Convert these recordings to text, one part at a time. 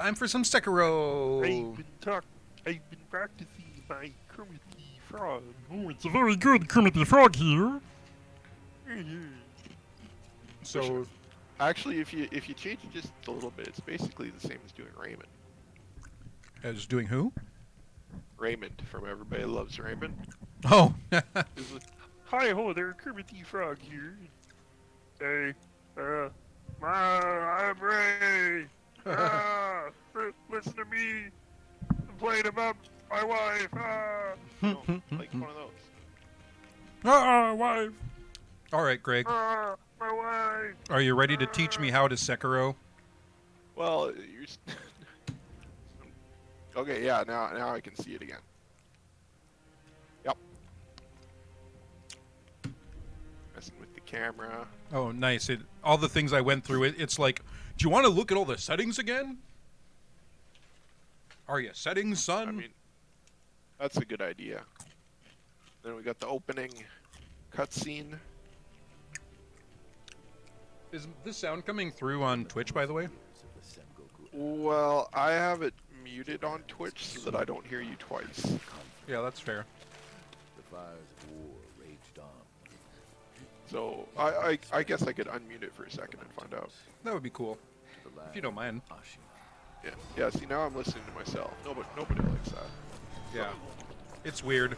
Time for some I've Sekiro. been talk. I've been practicing my Kermit the Frog. Oh, it's a very good Kermit the Frog here. So, Actually, if you change it just a little bit, it's basically the same as doing Raymond. as doing who? Raymond from Everybody Loves Raymond. Oh, Is it, hi ho there, Kermit the Frog here. Hey, I'm Ray. Listen to me. I'm playing about my wife. Like one of those. Wife. all right, Greg. My wife. Are you ready to teach me how to Sekiro? Well, you're. Okay, yeah. Now I can see it again. Yep. Messing with the camera. Oh, nice. All the things I went through. It's like, do you want to look at all the settings again? Are you settings, son? I mean, that's a good idea. Then we got the opening cutscene. Is this sound coming through on Twitch, by the way? Well, I have it muted on Twitch so that I don't hear you twice. Yeah, that's fair. The fires of war raged on. So I guess I could unmute it for a second and find out. That would be cool. If you don't mind. Yeah. See, now I'm listening to myself. Nobody likes that. Yeah. It's weird.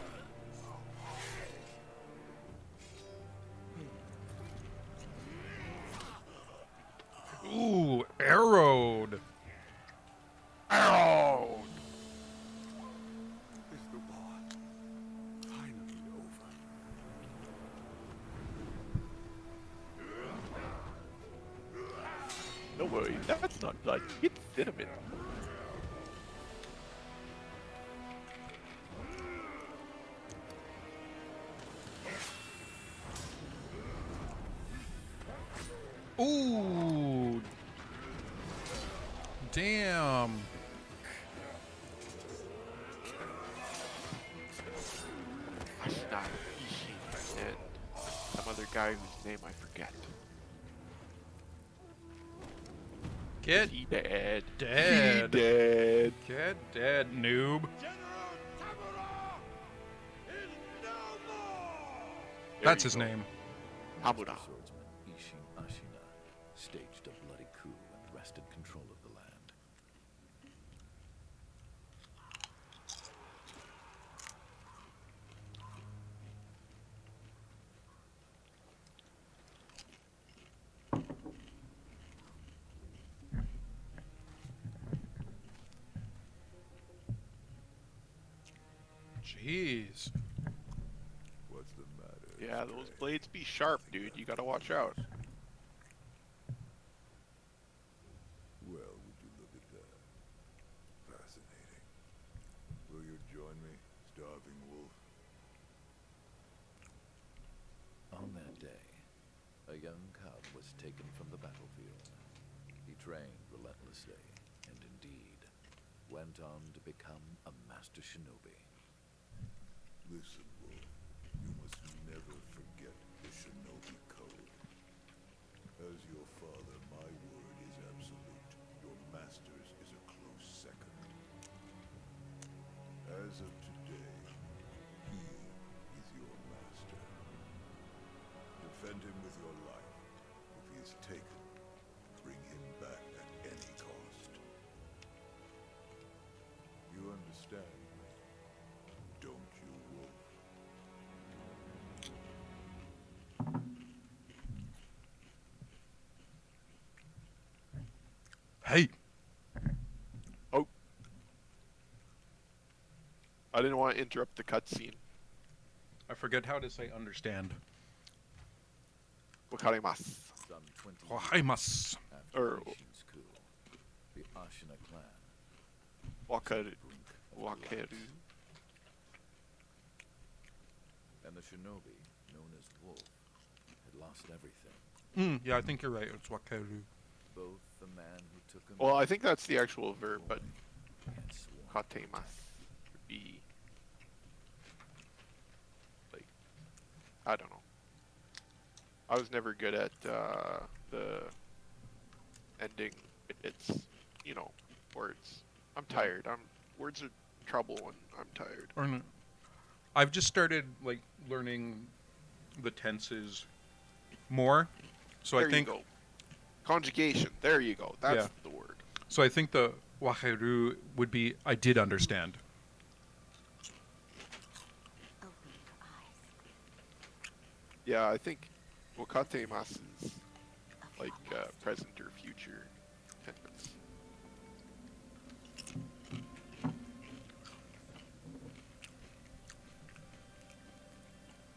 Ooh, arrowed. Ow! Is the war finally over? Don't worry, that's not blood. It's cinnamon. Ooh. Damn. Ashna, Ishi, and some other guy whose name I forget. Get He dead. dead. He dead. Get dead, noob. That's his name. Hamura. Swordsman Ishin Ashina staged a bloody coup and wrested control of the land. Jeez. What's the matter? Yeah, those blades be sharp, dude. You gotta watch out. Well, would you look at that? Fascinating. Will you join me, starving wolf? On that day, a young cub was taken from the battlefield. He trained relentlessly, and indeed, went on to become a master shinobi. Listen, Wolf, you must never forget the shinobi code. As your father, my word is absolute. Your master's is a close second. As of today, he is your master. Defend him with your life. If he is taken, bring him back at any cost. You understand, don't you, Wolf? Hey. Oh. I didn't want to interrupt the cutscene. I forget how to say understand. Wakarimasu. Some 20 Wahaimasu. after Or- Ishin's coup, the Ashina clan Wakaru. brink of Wakeru. collapse, and the shinobi, known as Wolf, had lost everything. Yeah, I think you're right. It's Wakaru. Both the man who took him Well, I think that's the actual verb, but and sworn to katemasu protect. would be like, I don't know. I was never good at the ending. It's, you know, words. I'm tired. Words are trouble when I'm tired. Or I've just started like learning the tenses more. So There I think you go. Conjugation. There you go. That's Yeah. the word. so I think the waheru would be I did understand. Open your eyes. Yeah, I think wakatemasu is A like flawless present or future tense.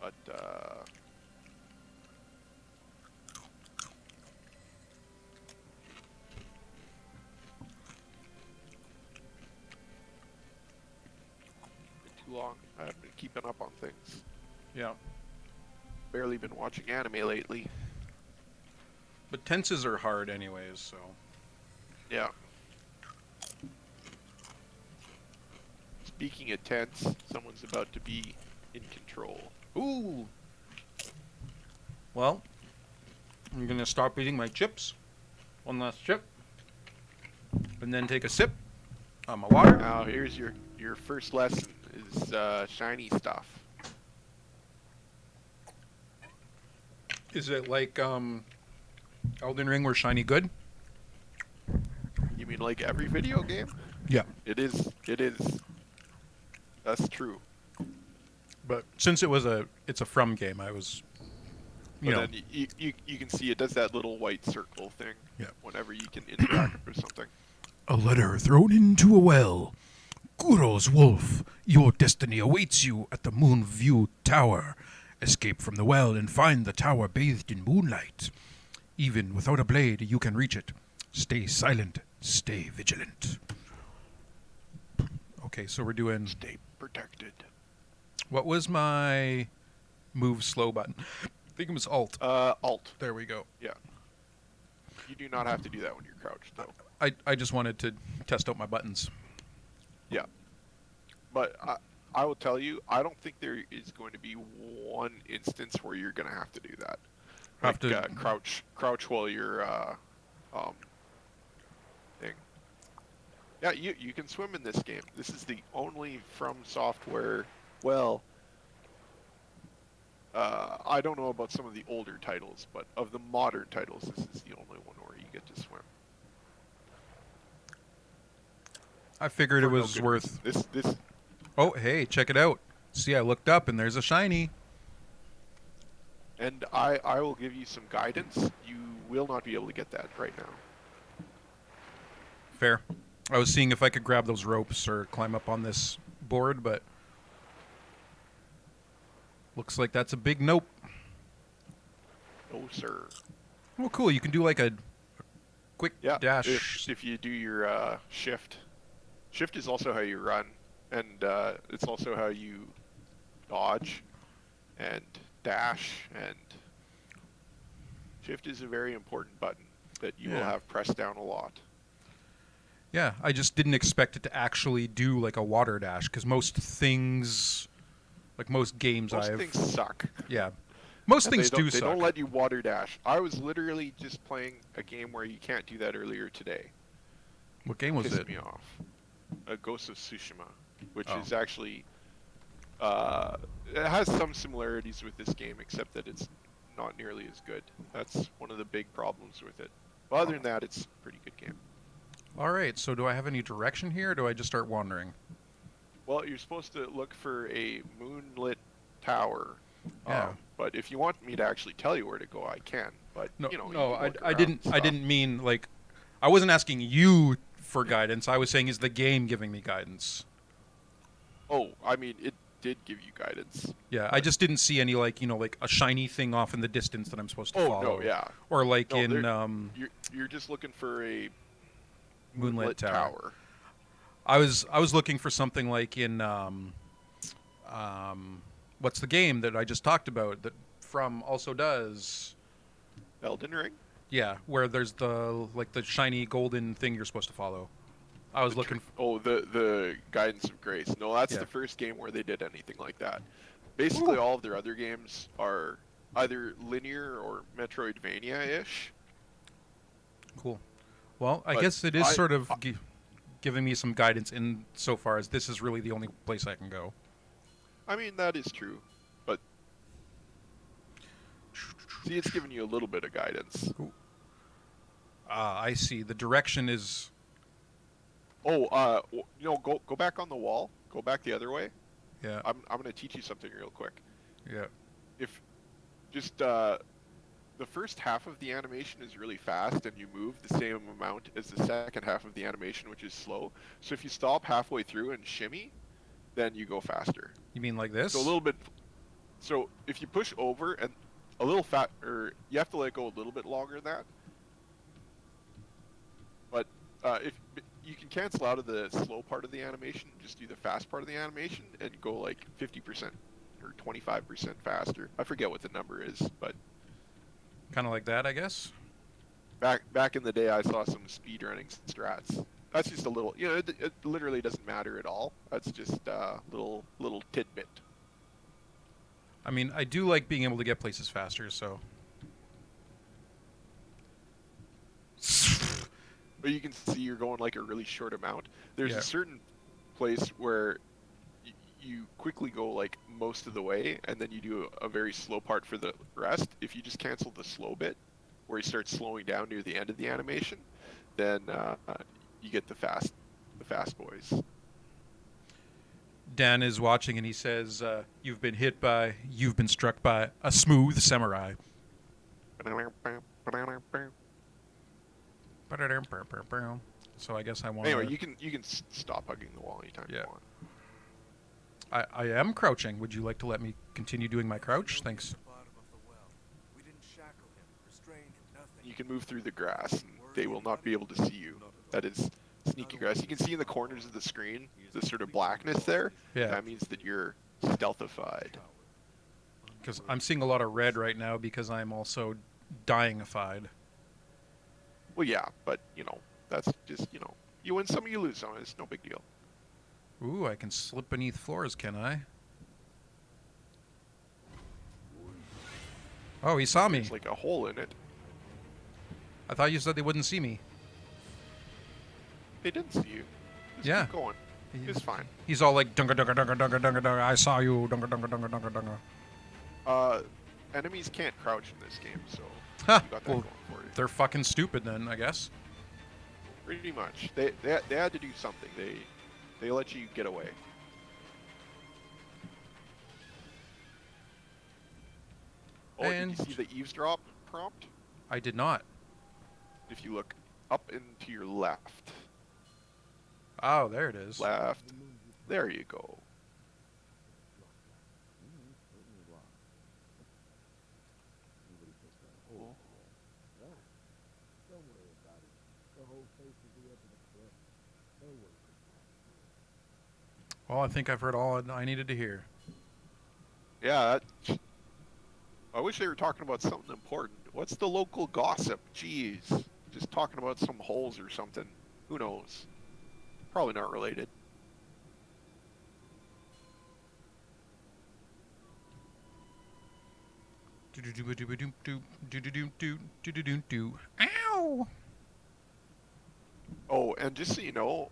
But been too long. I haven't been keeping up on things. Yeah. Barely been watching anime lately. But tenses are hard anyways, so Yeah. Speaking of tense, someone's about to be in control. ooh. Well, I'm gonna stop eating my chips. One last chip. And then take a sip on my water. Now here's your first lesson is shiny stuff. Is it like Elden Ring where shiny good? You mean like every video game? Yeah. It is. It is. That's true. But since it's a From game, I was But then you can see it does that little white circle thing. Yeah. Whenever you can interact with something. a letter thrown into a well. Kuro's wolf, your destiny awaits you at the Moonview Tower. Escape from the well and find the tower bathed in moonlight. Even without a blade, you can reach it. Stay silent, stay vigilant. Okay, so we're doing... Stay protected. What was my move slow button? I think it was Alt. Alt. There we go. Yeah. You do not have to do that when you're crouched, though. I just wanted to test out my buttons. Yeah. But I will tell you, I don't think there is going to be one instance where you're going to have to do that. Have Like, to- crouch while you're thing. Yeah, you can swim in this game. This is the only From Software. Well, I don't know about some of the older titles, but of the modern titles, this is the only one where you get to swim. I figured it For no was good worth... reason. This Oh, hey, check it out. See, I looked up and there's a shiny. and I will give you some guidance. You will not be able to get that right now. Fair. I was seeing if I could grab those ropes or climb up on this board, but... Looks like that's a big nope. No, sir. Oh, cool. You can do like a quick Yeah, dash. if you do your shift. Shift is also how you run, and it's also how you dodge and dash, and shift is a very important button that you will Yeah. have pressed down a lot. Yeah, I just didn't expect it to actually do like a water dash, because most things, like most games Most I've... things suck. Yeah. Most And things they don't, do They suck. don't let you water dash. I was literally just playing a game where you can't do that earlier today. What game was Pissed it? me off. Ghost of Tsushima, which Oh. is actually it has some similarities with this game, except that it's not nearly as good. That's one of the big problems with it. But other than that, it's a pretty good game. All right, so do I have any direction here, or do I just start wandering? Well, you're supposed to look for a moonlit tower. Yeah. But if you want me to actually tell you where to go, I can. But No, you know, no, you can look I around didn't. and I stuff. didn't mean like. I wasn't asking you for guidance. I was saying, is the game giving me guidance? Oh, I mean, it did give you guidance. Yeah, I just didn't see any like like a shiny thing off in the distance that I'm supposed to Oh follow. no, yeah. Or like No, in You're just looking for a Moonlit Tower. tower. I was looking for something like in what's the game that I just talked about that From also does? Elden Ring. Yeah, where there's the like the shiny golden thing you're supposed to follow. I was looking. Oh, the Guidance of Grace. No, that's Yeah. the first game where they did anything like that. Basically, Ooh. all of their other games are either linear or Metroidvania-ish. Cool. Well, I But guess it is I- sort of giving me some guidance in so far as this is really the only place I can go. I mean, that is true, but see, it's giving you a little bit of guidance. I see. The direction is... Oh, go back on the wall. Go back the other way. Yeah, I'm gonna teach you something real quick. yeah. If just the first half of the animation is really fast, and you move the same amount as the second half of the animation, which is slow. So if you stop halfway through and shimmy, then you go faster. You mean like this? So a little bit. So if you push over and a little fat, or you have to let go a little bit longer than that. But if you can cancel out of the slow part of the animation, just do the fast part of the animation and go like 50% or 25% faster. I forget what the number is, but Kind of like that, I guess. back in the day, I saw some speedrunning strats. That's just a little, it literally doesn't matter at all. That's just a little tidbit. I mean, I do like being able to get places faster, so... But you can see you're going like a really short amount. There's Yeah. a certain place where you quickly go like most of the way, and then you do a very slow part for the rest. If you just cancel the slow bit, where you start slowing down near the end of the animation, then you get the fast boys. Dan is watching and he says, you've been struck by a smooth samurai. So I guess I want Anyway, you can stop hugging the wall anytime Yeah. you want. I am crouching. Would you like to let me continue doing my crouch? Thanks. You can move through the grass, and they will not be able to see you. That is sneaky grass. You can see in the corners of the screen the sort of blackness there. Yeah. That means that you're stealthified. Because I'm seeing a lot of red right now because I'm also dyingified. Well, yeah, but that's just you win some, you lose some. It's no big deal. Ooh, I can slip beneath floors, can I? Oh, he saw me. There's like a hole in it. I thought you said they wouldn't see me. They didn't see you. Just Yeah. keep going. It's fine. He's all like, dunga dunga dunga dunga dunga dunga, I saw you, dunga dunga dunga dunga dunga. Enemies can't crouch in this game, so Ha! you got that Well, going for you. they're fucking stupid then, I guess. Pretty much. They had to do something. They let you get away. Oh, And- did you see the eavesdrop prompt? I did not. If you look up and to your left. Oh, there it is. Left. There you go. Well, I think I've heard all I needed to hear. Yeah, I wish they were talking about something important. What's the local gossip? Jeez. Just talking about some holes or something. Who knows? Probably not related. Ow! Oh, and just so you know,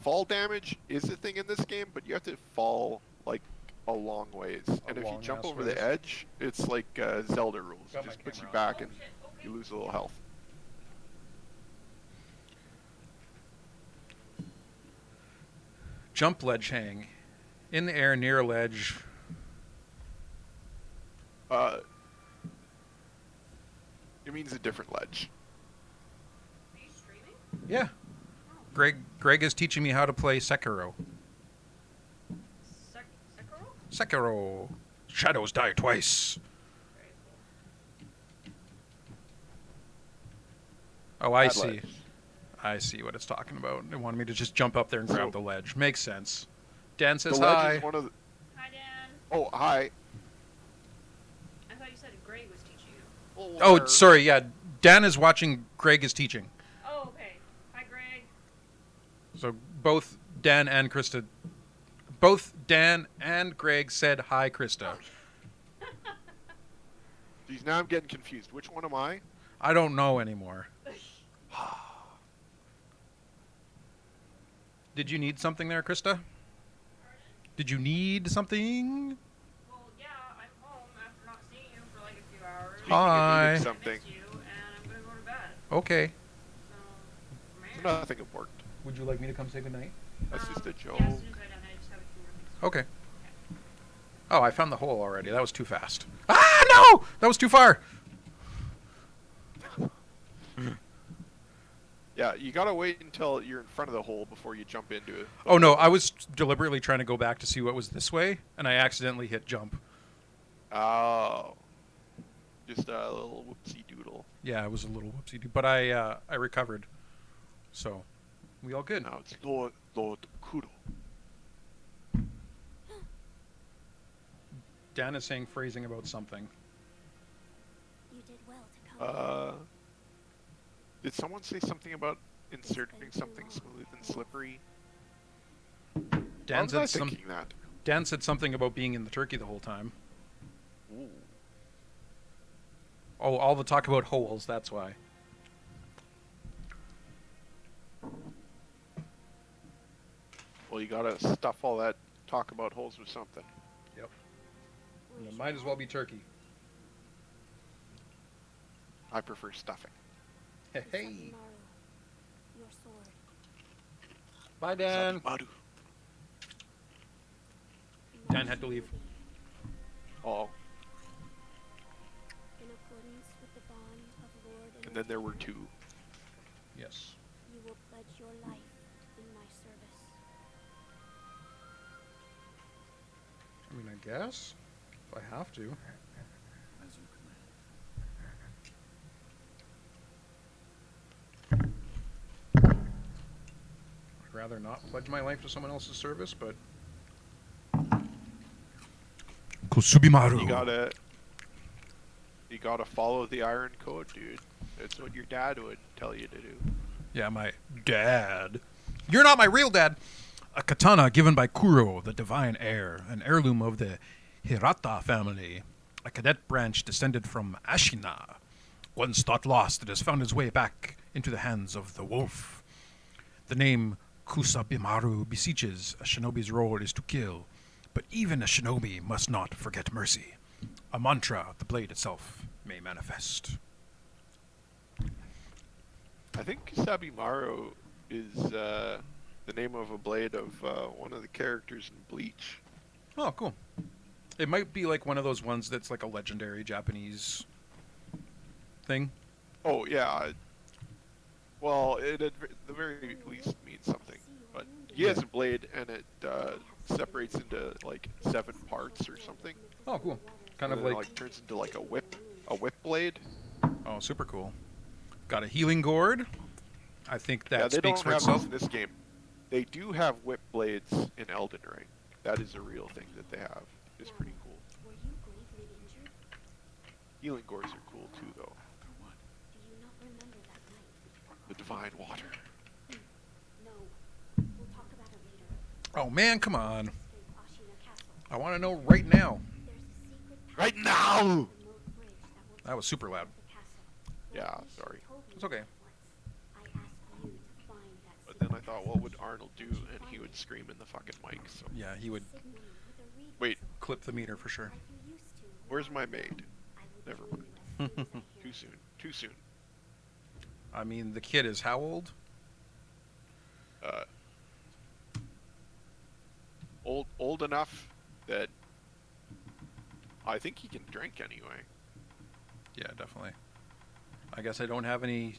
fall damage is a thing in this game, but you have to fall like a long ways. And if you long jump ass over ways. the edge, it's like Zelda rules. Got It my just puts you camera on. back and you lose a little health. Jump ledge hang. In the air near a ledge. It means a different ledge. Yeah. Greg is teaching me how to play Sekiro. Sekiro. Shadows die twice. Oh, I Bad see. ledge. I see what it's talking about. They wanted me to just jump up there and grab So- the ledge. Makes sense. Dan says The ledge hi. is one of the... Hi, Dan. Oh, hi. I thought you said Greg was teaching you. Oh, sorry. Yeah, Dan is watching. Greg is teaching. Oh, okay. Hi, Greg. So both Dan and Krista, both Dan and Greg said hi, Krista. Geez, now I'm getting confused. Which one am I? I don't know anymore. Did you need something there, Krista? Did you need something? Well, yeah, I'm home after not seeing you for like a few hours. Speaking of Hi. needing I something, missed you, and I'm gonna go to bed. Okay. So, it's man. nothing important. Would you like me to come say goodnight? That's just a Yeah, joke. as soon as I'm done, I just have a few more things. Okay. Oh, I found the hole already. That was too fast. Ah, no! That was too far. Yeah, you gotta wait until you're in front of the hole before you jump into it. Oh, no. I was deliberately trying to go back to see what was this way, and I accidentally hit jump. Oh. Just a little whoopsie doodle. Yeah, it was a little whoopsie. But I recovered. So, we all good. Now it's Lord Kuro. Dan is saying phrasing about something. You did well to come. Did someone say something about inserting something smooth and slippery? Dan Why was I said thinking that? Dan said something about being in the turkey the whole time. Ooh. Oh, all the talk about holes, that's why. Well, you gotta stuff all that talk about holes with something. Yep. And it might as well be turkey. I prefer stuffing. Hey, hey. Sabimaru, your sword. Bye, Dan. Sabimaru. Dan had to leave. Oh, In accordance with the bond of Lord and then there were two. Yes. you will pledge your life in my service. I mean, I guess. If I have to. As you command. I'd rather not pledge my life to someone else's service, but Kusubimaru. You gotta follow the Iron Code, dude. It's what your dad would tell you to do. yeah, my dad. You're not my real dad. A katana given by Kuro, the divine heir, an heirloom of the Hirata family, a cadet branch descended from Ashina. Once thought lost, it has found its way back into the hands of the wolf. The name Kusabimaru beseeches a shinobi's role is to kill, but even a shinobi must not forget mercy. A mantra the blade itself may manifest. I think Sabimaru is the name of a blade of one of the characters in Bleach. Oh, cool. It might be like one of those ones that's like a legendary Japanese thing. Oh yeah. Well, it at the very least means something. But he has a blade, and it separates into like 7 parts or something. Oh, cool. Kind of And then, like, turns into like a whip blade. oh, super cool. Got a healing gourd. I think that Yeah, they speaks don't for have itself. those in this game. They do have whip blades in Elden Ring. That is a real thing that they have. It's pretty cool. Were you gravely injured? Healing gourds are cool too, though. Do you not remember that night? The divine water. No. We'll talk about it later. Oh man, come on. Escape Ashina Castle. I want to know right now. There's a secret path Right now! to the moat bridge that will That was super loud. the castle. Yeah, Well, sorry. you told me It's okay. that once. I asked you to find that But then I secret thought, what would passage. Arnold do? And he would scream in the fucking mic. So Yeah, he would Signal me with a reed wait, clip the meter for sure. like you used to. where's my maid? I will Never join mind. you as soon as I hear Too it. soon. Too soon. I mean, the kid is how old? Uh, old enough that I think he can drink anyway. Yeah, definitely. I guess I don't have any.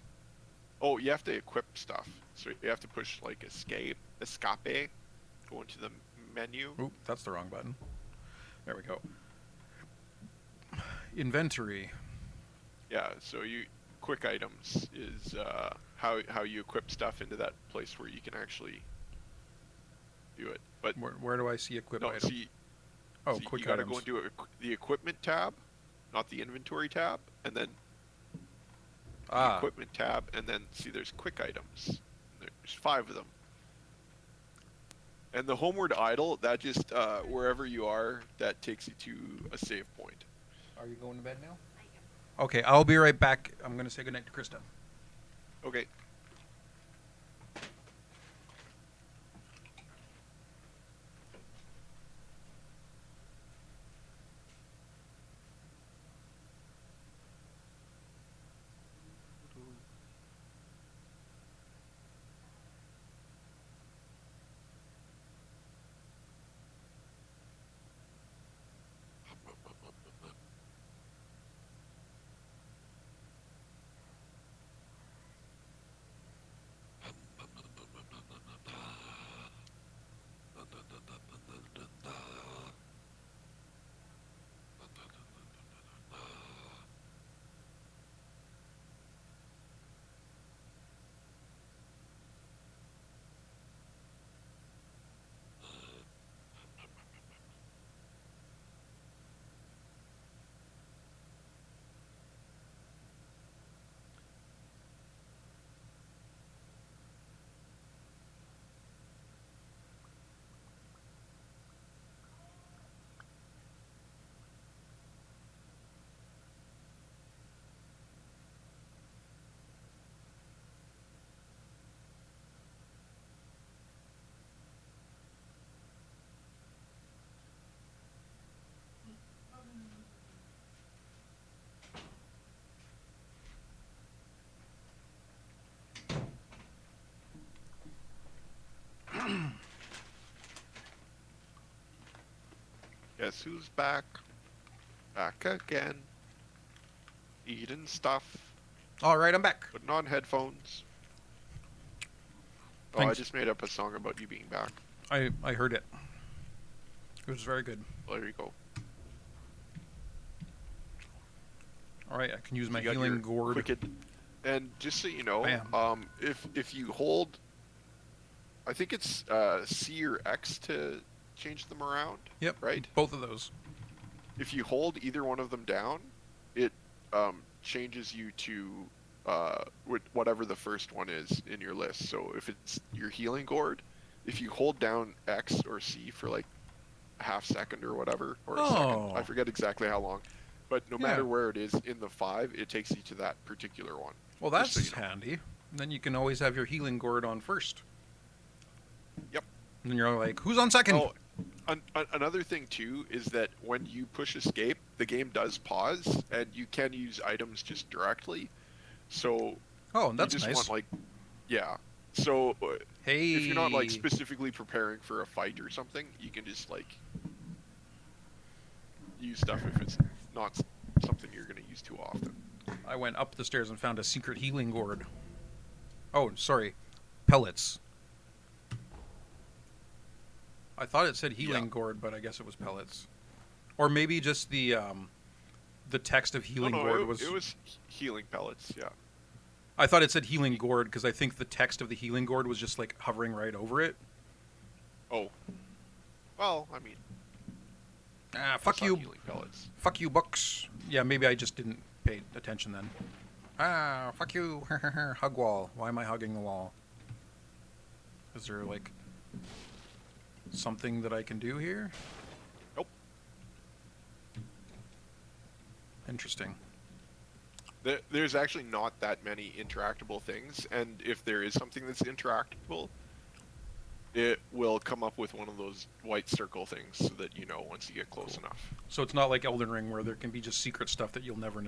Oh, you have to equip stuff. So you have to push like escape, go into the menu. Oop, that's the wrong button. There we go. Inventory. Yeah, so you quick items is how you equip stuff into that place where you can actually do it. But Where do I see equip no, item? see, Oh, see, quick you gotta items. go into the equipment tab, not the inventory tab, and then the Ah, equipment tab, and then see there's quick items. There's 5 of them. And the homeward idle, that just wherever you are, that takes you to a save point. are you going to bed now? Okay, I'll be right back. I'm gonna say goodnight to Krista. Okay. Guess who's back? Back again. Eating stuff. All right, I'm back. Putting on headphones. Oh, I Thanks. just made up a song about you being back. I heard it. It was very good. There you go. All right, I can use my You got healing your gourd. And just so you know, Bam. if you hold, I think it's C or X to change them around. Yep. Right. Both of those. If you hold either one of them down, it changes you to whatever the first one is in your list. So if it's your healing gourd, if you hold down X or C for like a half second or whatever, or a second, I forget exactly how long, but no matter where it is in the 5, it takes you to that particular one. Well, Just that's so you know. handy. And then you can always have your healing gourd on first. Yep. And then you're like, who's on second? Oh, another thing too is that when you push escape, the game does pause, and you can use items just directly. So Oh, that's you just nice. want like, yeah. So Hey. if you're not like specifically preparing for a fight or something, you can just like use stuff if it's not something you're going to use too often. I went up the stairs and found a secret healing gourd. Oh, sorry. Pellets. I thought it said healing Yeah. gourd, but I guess it was pellets. Or maybe just the text of healing No, gourd it was... was healing pellets. Yeah. I thought it said healing gourd because I think the text of the healing gourd was just like hovering right over it. Oh. Well, I mean. Ah, that's fuck not you. Healing pellets. Fuck you, books. Yeah, maybe I just didn't pay attention then. Ah, fuck you. Hug wall. Why am I hugging the wall? Is there like something that I can do here? Nope. Interesting. There's actually not that many interactable things, and if there is something that's interactable, it will come up with one of those white circle things so that you know once you get close enough. So it's not like Elden Ring where there can be just secret stuff that you'll never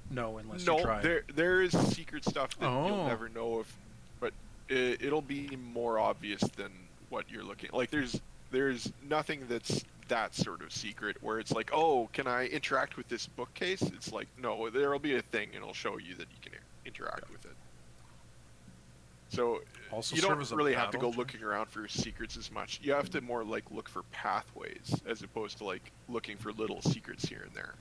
know unless you No, try. there is secret stuff that Oh. you'll never know if, but it'll be more obvious than what you're looking. Like there's nothing that's that sort of secret where it's like, oh, can I interact with this bookcase? It's like, no, there'll be a thing and it'll show you that you can interact with it. So Also you serve don't as a really have to go battle looking around for secrets as much. You have to more like look for pathways as opposed to like looking for little secrets here and there.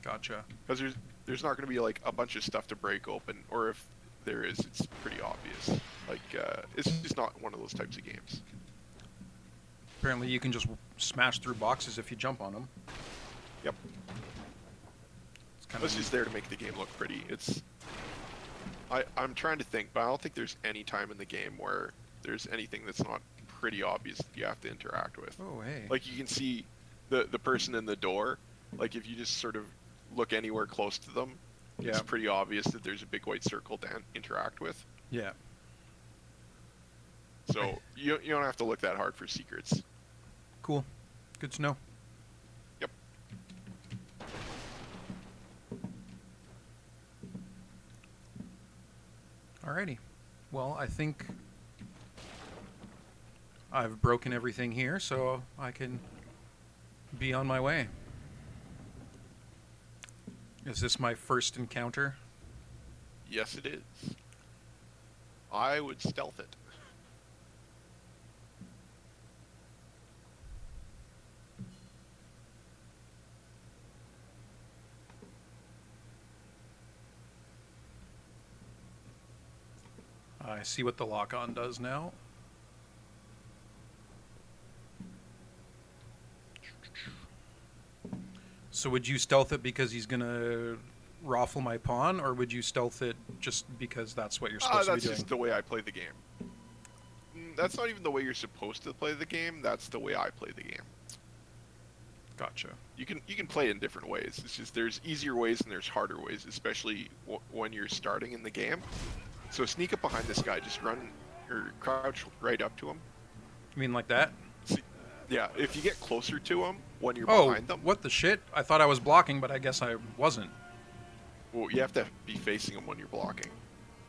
Gotcha. Because there's not going to be like a bunch of stuff to break open, or if there is, it's pretty obvious. Like it's just not one of those types of games. Apparently you can just smash through boxes if you jump on them. Yep. It's kind It's of just there to make the game look pretty. I'm trying to think, but I don't think there's any time in the game where there's anything that's not pretty obvious that you have to interact with. Oh, hey. Like you can see the person in the door. Like if you just sort of look anywhere close to them, Yeah. it's pretty obvious that there's a big white circle to interact with. Yeah. So you don't have to look that hard for secrets. Cool. Good to know. Yep. Alrighty. Well, I think I've broken everything here, so I can be on my way. Is this my first encounter? Yes, it is. I would stealth it. I see what the lock-on does now. So would you stealth it because he's gonna raffle my pawn, or would you stealth it just because that's what you're supposed to be That's doing? just the way I play the game. That's not even the way you're supposed to play the game. That's the way I play the game. Gotcha. You can play in different ways. It's just there's easier ways and there's harder ways, especially when you're starting in the game. So sneak up behind this guy. Just run or crouch right up to him. You mean like that? Yeah, if you get closer to him when you're Oh, behind them, what the shit? I thought I was blocking, but I guess I wasn't. well, you have to be facing him when you're blocking.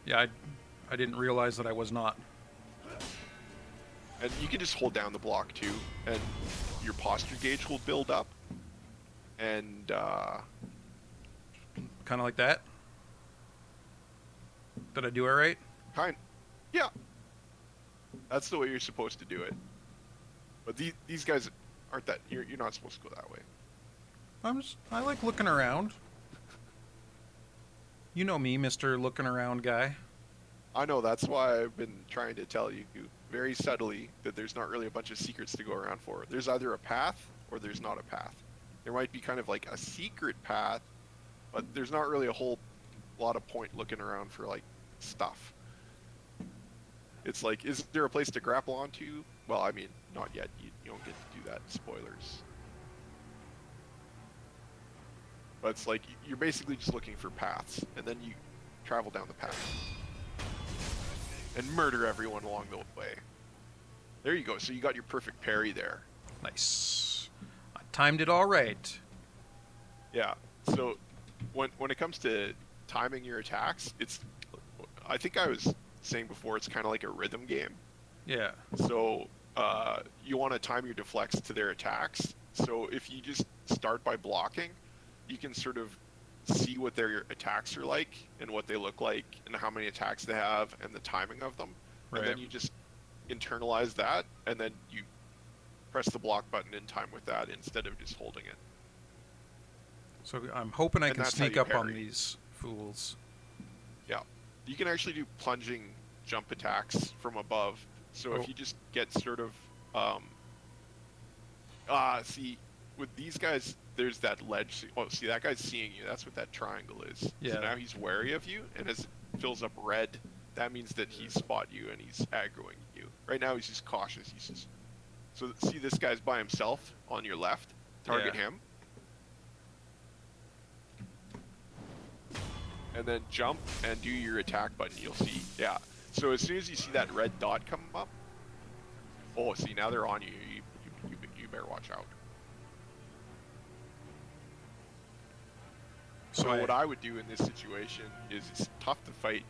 Yeah, I didn't realize that I was not. And you can just hold down the block too, and your posture gauge will build up. and Kind of like that. Did I do it right? yeah, that's the way you're supposed to do it. But these guys aren't that. You're not supposed to go that way. I like looking around. You know me, Mr. Looking Around guy. I know, that's why I've been trying to tell you very subtly that there's not really a bunch of secrets to go around for. There's either a path or there's not a path. There might be kind of like a secret path, but there's not really a whole lot of point looking around for like stuff. It's like, is there a place to grapple onto? Well, I mean, not yet. You don't get to do that. Spoilers. But it's like, you're basically just looking for paths, and then you travel down the path. And murder everyone along the way. There you go. So you got your perfect parry there. Nice. I timed it all right. Yeah. So when it comes to timing your attacks, I think I was saying before, it's kind of like a rhythm game. Yeah. So you want to time your deflects to their attacks. So if you just start by blocking, you can sort of see what their attacks are like and what they look like and how many attacks they have and the timing of them. Right. And then you just internalize that, and then you press the block button in time with that instead of just holding it. So I'm hoping I And can that's how sneak you up on parry. these fools. Yeah. You can actually do plunging jump attacks from above. So Oh. if you just get sort of see, with these guys, there's that ledge. Oh, see, that guy's seeing you. That's what that triangle is. Yeah. So now he's wary of you, and as it fills up red, that means that he's spot you and he's aggroing you. Right now, he's just cautious. He's just... So see, this guy's by himself on your left. Target Yeah. him. And then jump and do your attack button. You'll see, yeah. So as soon as you see that red dot come up, oh, see, now they're on you. You better watch out. So what I would do in this situation is, it's tough to fight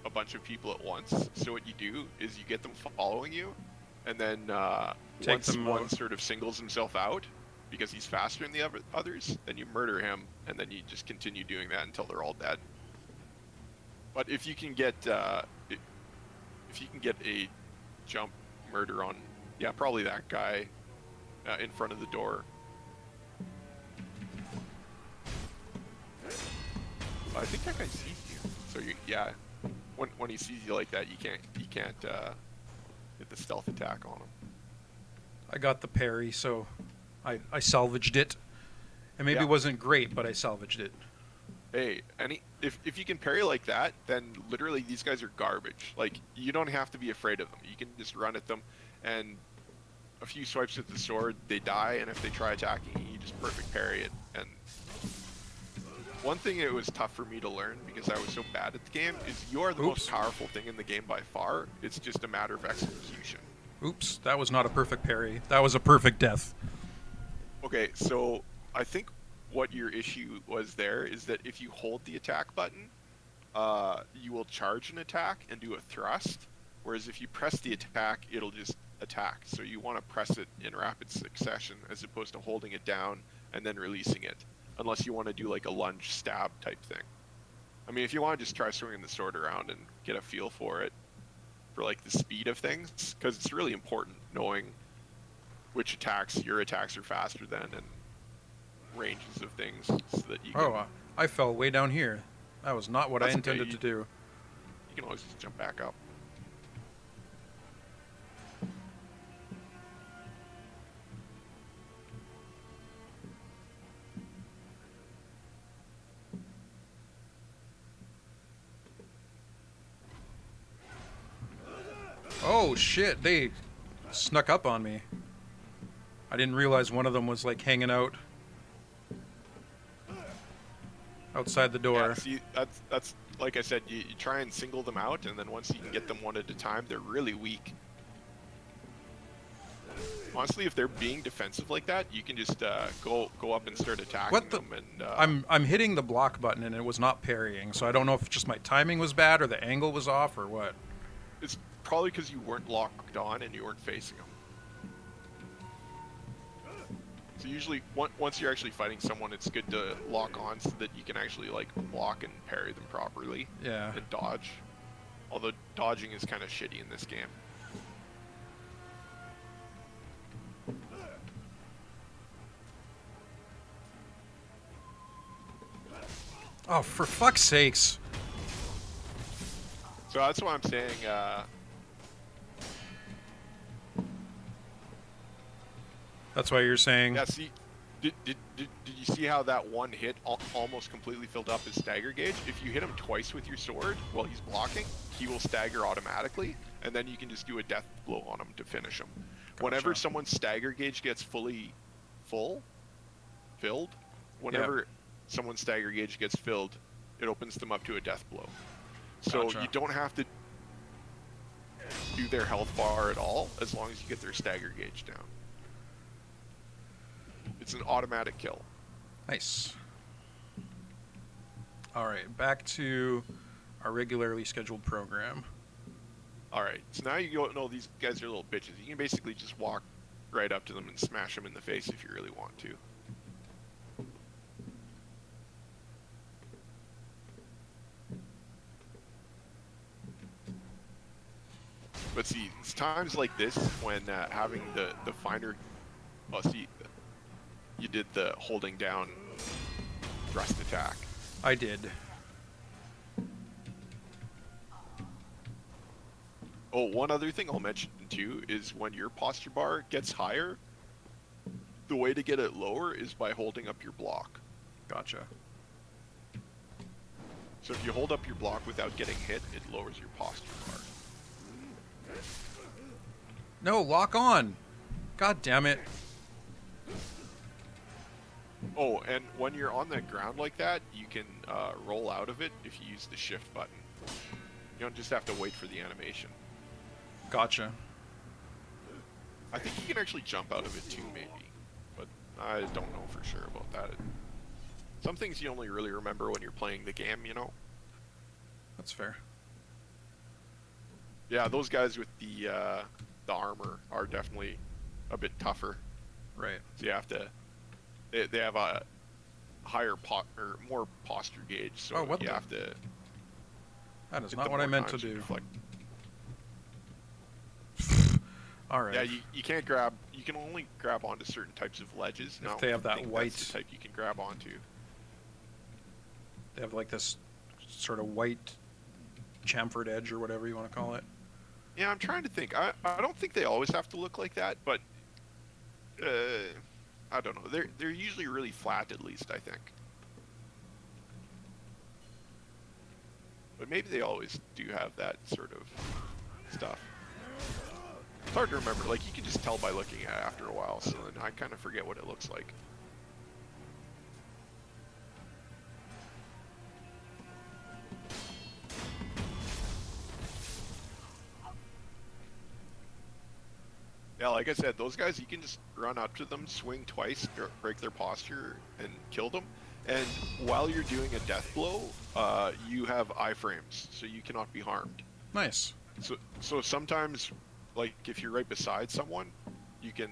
a bunch of people at once. So what you do is you get them following you, and then Take once them one out. sort of singles himself out because he's faster than the others, then you murder him, and then you just continue doing that until they're all dead. But if you can get if you can get a jump murder on, yeah, probably that guy in front of the door. I think that guy sees you. So yeah, when he sees you like that, you can't hit the stealth attack on him. I got the parry, so I salvaged it. And maybe Yeah. it wasn't great, but I salvaged it. Hey, if you can parry like that, then literally these guys are garbage. Like, you don't have to be afraid of them. You can just run at them, and a few swipes with the sword, they die, and if they try attacking you, you just perfect parry it. And one thing it was tough for me to learn, because I was so bad at the game, is you are the Oops. most powerful thing in the game by far. It's just a matter of execution. Oops, that was not a perfect parry. That was a perfect death. Okay, so I think what your issue was there is that if you hold the attack button, you will charge an attack and do a thrust, whereas if you press the attack, it'll just attack. So you want to press it in rapid succession as opposed to holding it down and then releasing it, unless you want to do like a lunge stab type thing. I mean, if you want to just try swinging the sword around and get a feel for it, for like the speed of things, because it's really important knowing which attacks your attacks are faster than and ranges of things, so that you can, Oh, I fell way down here. That was not what I That's okay, intended to do. you can always just jump back up. Oh shit, they snuck up on me. I didn't realize one of them was like hanging out outside the door. Yeah, see, that's like I said, you try and single them out, and then once you can get them one at a time, they're really weak. Honestly, if they're being defensive like that, you can just go up and start attacking What the? them. And I'm hitting the block button and it was not parrying, so I don't know if just my timing was bad or the angle was off or what. it's probably because you weren't locked on and you weren't facing them. So usually, once you're actually fighting someone, it's good to lock on so that you can actually like block and parry them properly Yeah. and dodge. Although dodging is kind of shitty in this game. Oh, for fuck's sakes. So that's why I'm saying. That's why you're saying. Yeah. See, did you see how that one hit almost completely filled up his stagger gauge? If you hit him twice with your sword while he's blocking, he will stagger automatically, and then you can just do a death blow on him to finish him. Gotcha. Whenever someone's stagger gauge gets filled, whenever someone's stagger gauge gets filled, it opens them up to a death blow. So Gotcha. you don't have to do their health bar at all, as long as you get their stagger gauge down. It's an automatic kill. Nice. All right, back to our regularly scheduled program. Alright, so now you don't know these guys are little bitches. You can basically just walk right up to them and smash them in the face if you really want to. But see, it's times like this when having the finder... Oh, see, you did the holding down thrust attack. I did. Oh, one other thing I'll mention too is when your posture bar gets higher, the way to get it lower is by holding up your block. Gotcha. So if you hold up your block without getting hit, it lowers your posture bar. No, lock on. God damn it. Oh, and when you're on the ground like that, you can roll out of it if you use the shift button. You don't just have to wait for the animation. Gotcha. I think you can actually jump out of it too, maybe. But I don't know for sure about that. Some things you only really remember when you're playing the game, you know? That's fair. Yeah, those guys with the armor are definitely a bit tougher. Right. So you have to... They have a higher or more posture gauge, so Oh, what you the- have to... That is hit not them what I more meant to times do. deflect. All right. Yeah, you can't grab... You can only grab onto certain types of ledges. If Now, they have I that think white- that's the type you can grab onto. They have like this sort of white chamfered edge or whatever you want to call it. Yeah, I'm trying to think. I don't think they always have to look like that, but... I don't know. They're usually really flat, at least, I think. But maybe they always do have that sort of stuff. It's hard to remember. Like, you can just tell by looking at it after a while, so then I kind of forget what it looks like. Yeah, like I said, those guys, you can just run up to them, swing twice, break their posture, and kill them. And while you're doing a death blow, you have iframes, so you cannot be harmed. Nice. So sometimes, like, if you're right beside someone, you can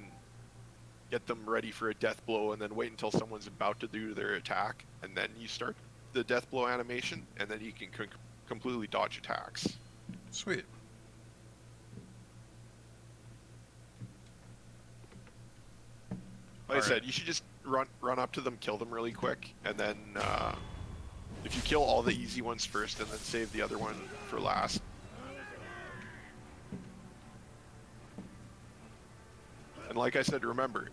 get them ready for a death blow and then wait until someone's about to do their attack, and then you start the death blow animation, and then you can completely dodge attacks. Sweet. Like I said, you should just run up to them, kill them really quick, and then if you kill all the easy ones first and then save the other one for last. And like I said, remember,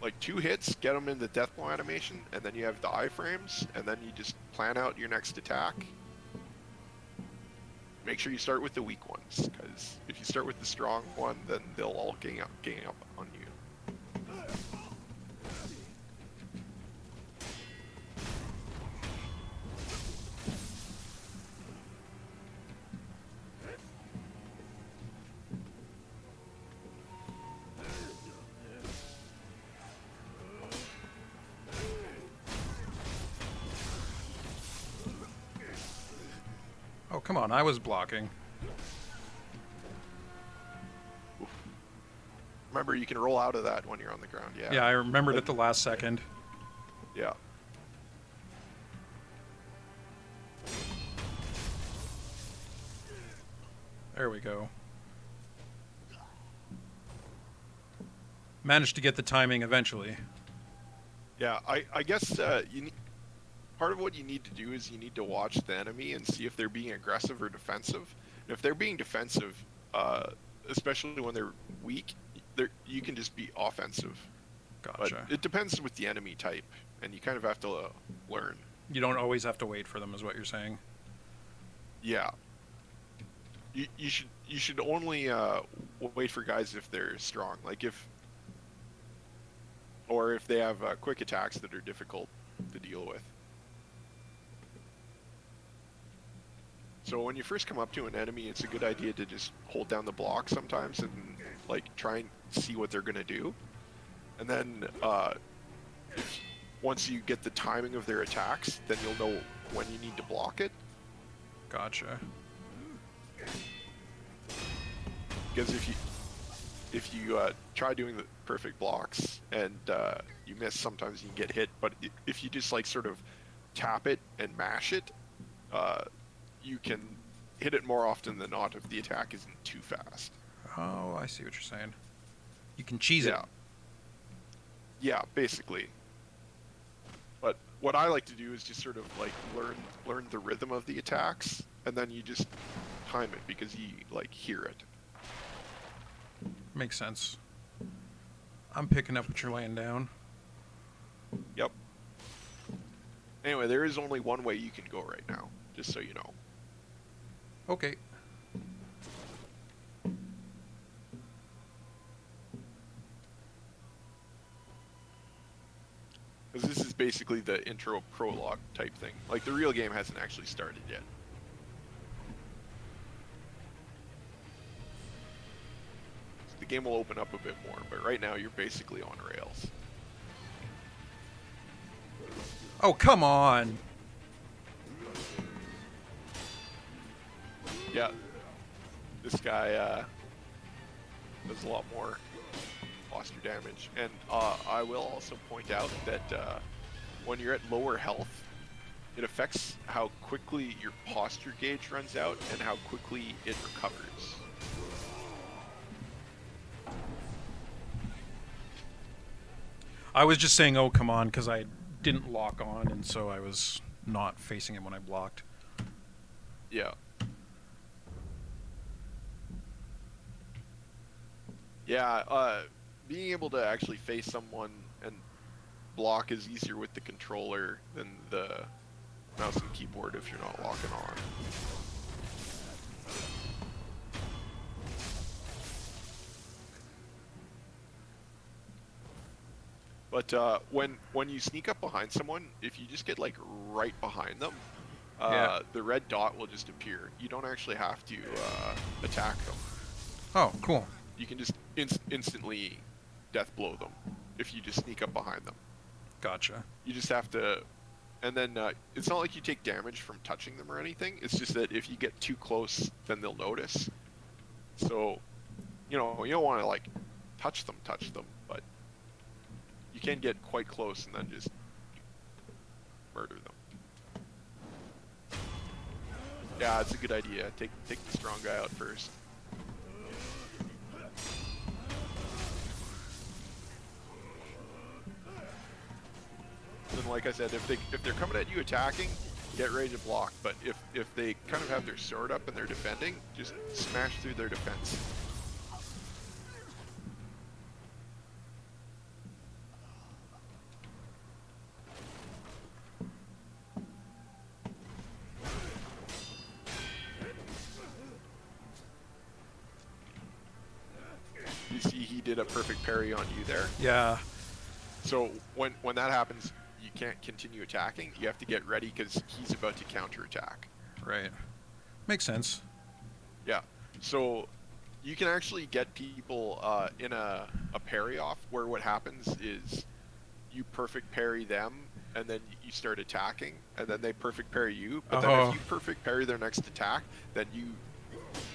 like 2 hits, get them in the death blow animation, and then you have the iframes, and then you just plan out your next attack. Make sure you start with the weak ones, because if you start with the strong one, then they'll all gang up on you. Oh, come on. I was blocking. Remember, you can roll out of that when you're on the ground. Yeah. Yeah, I remembered at the last second. Yeah. There we go. Managed to get the timing eventually. Yeah, I guess part of what you need to do is you need to watch the enemy and see if they're being aggressive or defensive. And if they're being defensive, especially when they're weak, you can just be offensive. Gotcha. But it depends with the enemy type, and you kind of have to learn. You don't always have to wait for them, is what you're saying. Yeah. You should only wait for guys if they're strong, like if they have quick attacks that are difficult to deal with. So when you first come up to an enemy, it's a good idea to just hold down the block sometimes and like try and see what they're gonna do, and then once you get the timing of their attacks, then you'll know when you need to block it. Gotcha. Because if you try doing the perfect blocks and you miss, sometimes you can get hit. But if you just like sort of tap it and mash it, you can hit it more often than not if the attack isn't too fast. Oh, I see what you're saying. You can cheese it. Yeah, basically. But what I like to do is just sort of like learn the rhythm of the attacks, and then you just time it because you like hear it. Makes sense. I'm picking up what you're laying down. Yep. Anyway, there is only one way you can go right now, just so you know. Okay. Because this is basically the intro prologue type thing. Like, the real game hasn't actually started yet. So the game will open up a bit more, but right now you're basically on rails. Oh, come on. Yeah, this guy does a lot more posture damage. And I will also point out that when you're at lower health, it affects how quickly your posture gauge runs out and how quickly it recovers. I was just saying, oh, come on, because I didn't lock on, and so I was not facing him when I blocked. Yeah. Yeah, being able to actually face someone and block is easier with the controller than the mouse and keyboard if you're not locking on. But when you sneak up behind someone, if you just get like right behind them, the red dot will just appear. You don't actually have to attack them. Oh, cool. You can just instantly death blow them if you just sneak up behind them. Gotcha. You just have to, and then it's not like you take damage from touching them or anything. It's just that if you get too close, then they'll notice. So, you know, you don't want to like touch them, but you can get quite close and then just murder them. Yeah, it's a good idea. Take the strong guy out first. And like I said, if they're coming at you attacking, get ready to block. But if they kind of have their sword up and they're defending, just smash through their defense. You see, he did a perfect parry on you there. Yeah. So when that happens, you can't continue attacking. You have to get ready because he's about to counterattack. Right. Makes sense. Yeah. So you can actually get people in a parry off where what happens is you perfect parry them and then you start attacking and then they perfect parry you. But then if you perfect parry their next attack, then you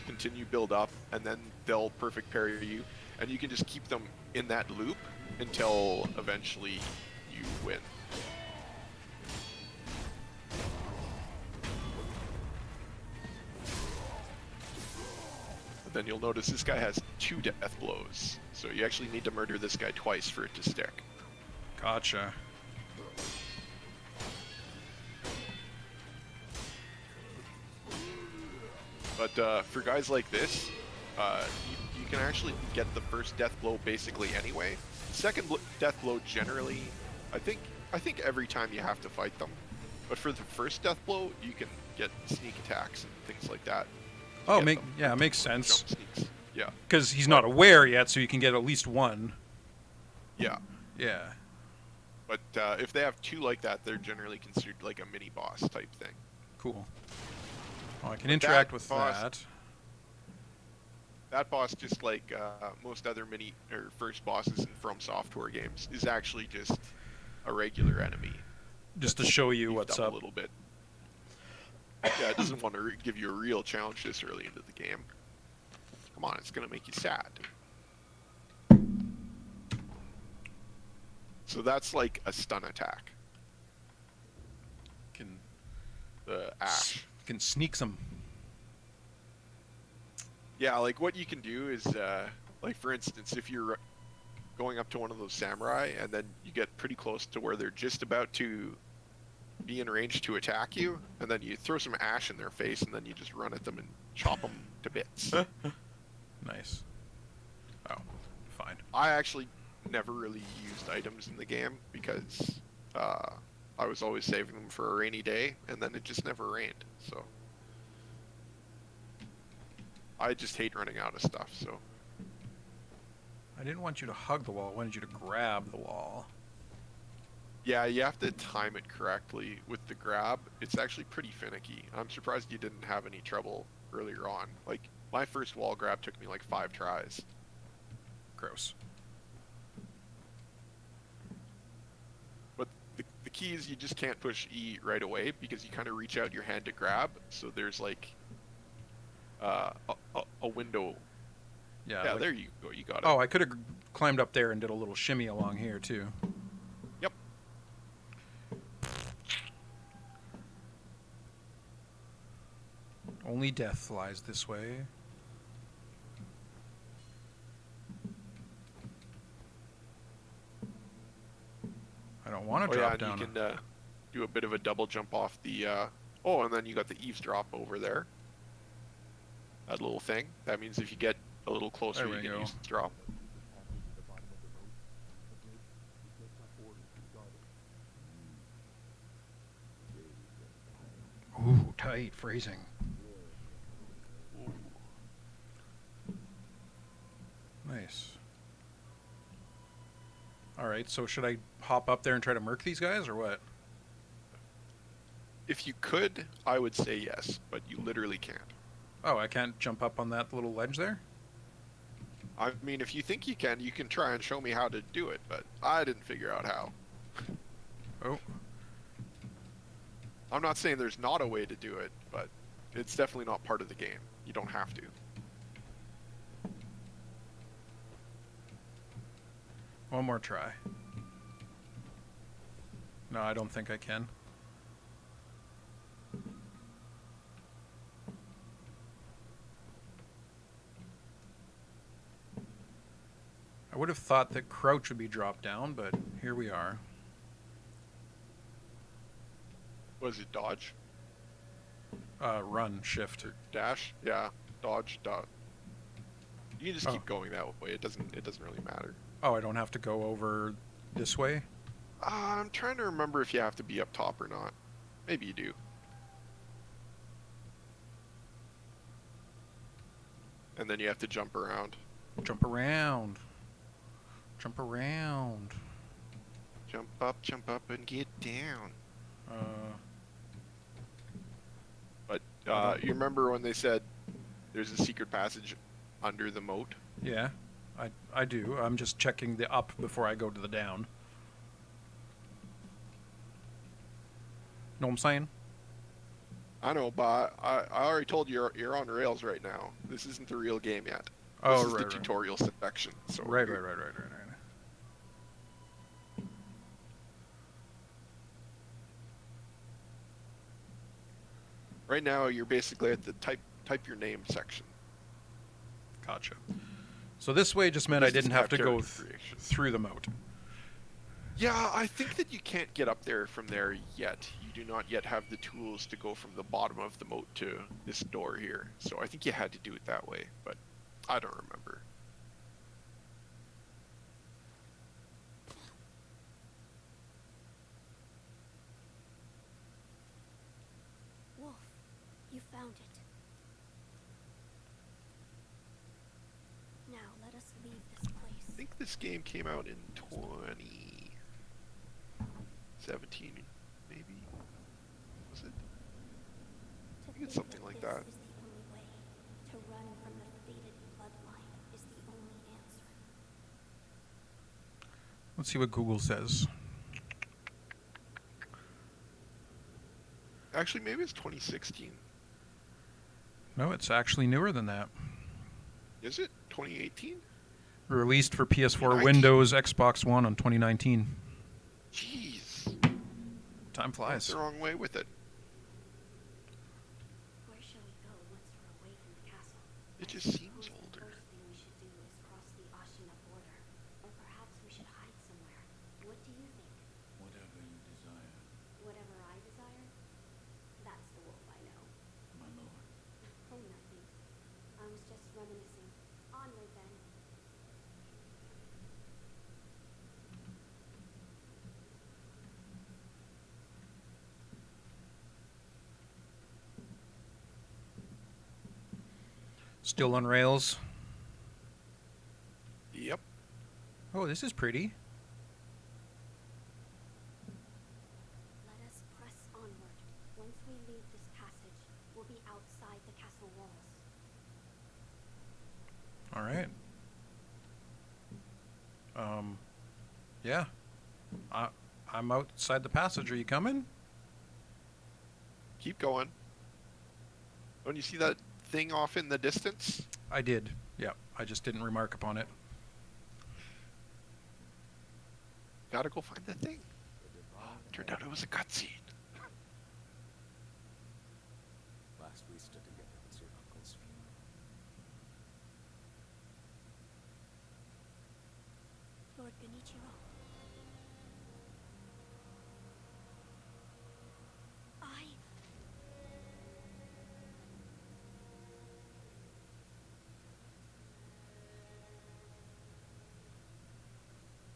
continue build up and then they'll perfect parry you. and you can just keep them in that loop until eventually you win. And then you'll notice this guy has 2 death blows, so you actually need to murder this guy twice for it to stick. Gotcha. But for guys like this, you can actually get the first death blow basically anyway. Second death blow generally, I think every time you have to fight them. But for the first death blow, you can get sneak attacks and things like that. Oh, Get them. makes sense. Jump sneaks. Yeah. Because he's not aware yet, so you can get at least one. Yeah. Yeah. But if they have 2 like that, they're generally considered like a mini boss type thing. Cool. Oh, I can But interact that with boss- that. That boss, just like most other mini or first bosses in From Software games, is actually just a regular enemy. Just to show you Beefed what's up up. a little bit. Yeah, it doesn't want to give you a real challenge this early into the game. Come on, it's gonna make you sad. So that's like a stun attack. Can The ash. can sneak some. Yeah, like what you can do is, like for instance, if you're going up to one of those samurai and then you get pretty close to where they're just about to be in range to attack you, and then you throw some ash in their face and then you just run at them and chop them to bits. Nice. Oh, fine. I actually never really used items in the game because I was always saving them for a rainy day, and then it just never rained. So I just hate running out of stuff. So I didn't want you to hug the wall. I wanted you to grab the wall. yeah, you have to time it correctly with the grab. It's actually pretty finicky. I'm surprised you didn't have any trouble earlier on. Like my first wall grab took me like 5 tries. Gross. But the key is you just can't push E right away because you kind of reach out your hand to grab. So there's like a window. Yeah. Yeah, like- there you go. You got it. Oh, I could have climbed up there and did a little shimmy along here too. Yep. Only death lies this way. I don't want to Oh yeah, drop and down. you can do a bit of a double jump off the. Oh, and then you got the eavesdrop over there. That little thing. That means if you get a little closer, There you we can go. eavesdrop. Ooh, tight phrasing. Nice. Alright, so should I hop up there and try to murk these guys, or what? If you could, I would say yes, but you literally can't. Oh, I can't jump up on that little ledge there? I mean, if you think you can try and show me how to do it, but I didn't figure out how. Oh. I'm not saying there's not a way to do it, but it's definitely not part of the game. You don't have to. One more try. No, I don't think I can. I would have thought that crouch would be dropped down, but here we are. Was it dodge Run, shift. or dash? Yeah, dodge, dodge. You can just Oh. keep going that way. It doesn't really matter. Oh, I don't have to go over this way? I'm trying to remember if you have to be up top or not. Maybe you do. And then you have to jump around. Jump around. Jump around. Jump up, and get down. But you remember when they said there's a secret passage under the moat? Yeah, I do. I'm just checking the up before I go to the down. Know what I'm saying? I know, but I already told you you're on rails right now. This isn't the real game yet. Oh, This is right, the right. tutorial section. So Right, you're- right. Right now, you're basically at the type your name section. Gotcha. So this way just meant I This didn't doesn't have to go character creation. through the moat. Yeah, I think that you can't get up there from there yet. You do not yet have the tools to go from the bottom of the moat to this door here. So I think you had to do it that way, but I don't remember. Wolf, you found it. Now let us leave this I place. think this game came out in 2017, maybe? Was it? To think it's think something like this that. is the only way. To run from the fated bloodline is the only answer. Let's see what Google says. Actually, maybe it's 2016. No, it's actually newer than that. Is it? 2018? Released for PS4, 2019? Windows, Xbox One on 2019. Jeez. Time Went flies. the wrong way with it. Where shall we go once we're away from the castle? It I just seems suppose older. The first thing we should do is cross the Ashina border. Or perhaps we should hide somewhere. What do you think? Whatever you desire, Whatever I desire? That's the wolf I know. my lord. Oh, nothing. I was just reminiscing. Onward then. Still on rails. Yep. Oh, this is pretty. Let us press onward. Once we leave this passage, we'll be outside the castle walls. All right. Yeah. I'm outside the passage. Are you coming? Keep going. Don't you see that thing off in the distance? I did. Yeah. I just didn't remark upon it. Gotta go find the thing. Turned out it was a cutscene. Last we stood together was your uncle's funeral. Lord Genichiro.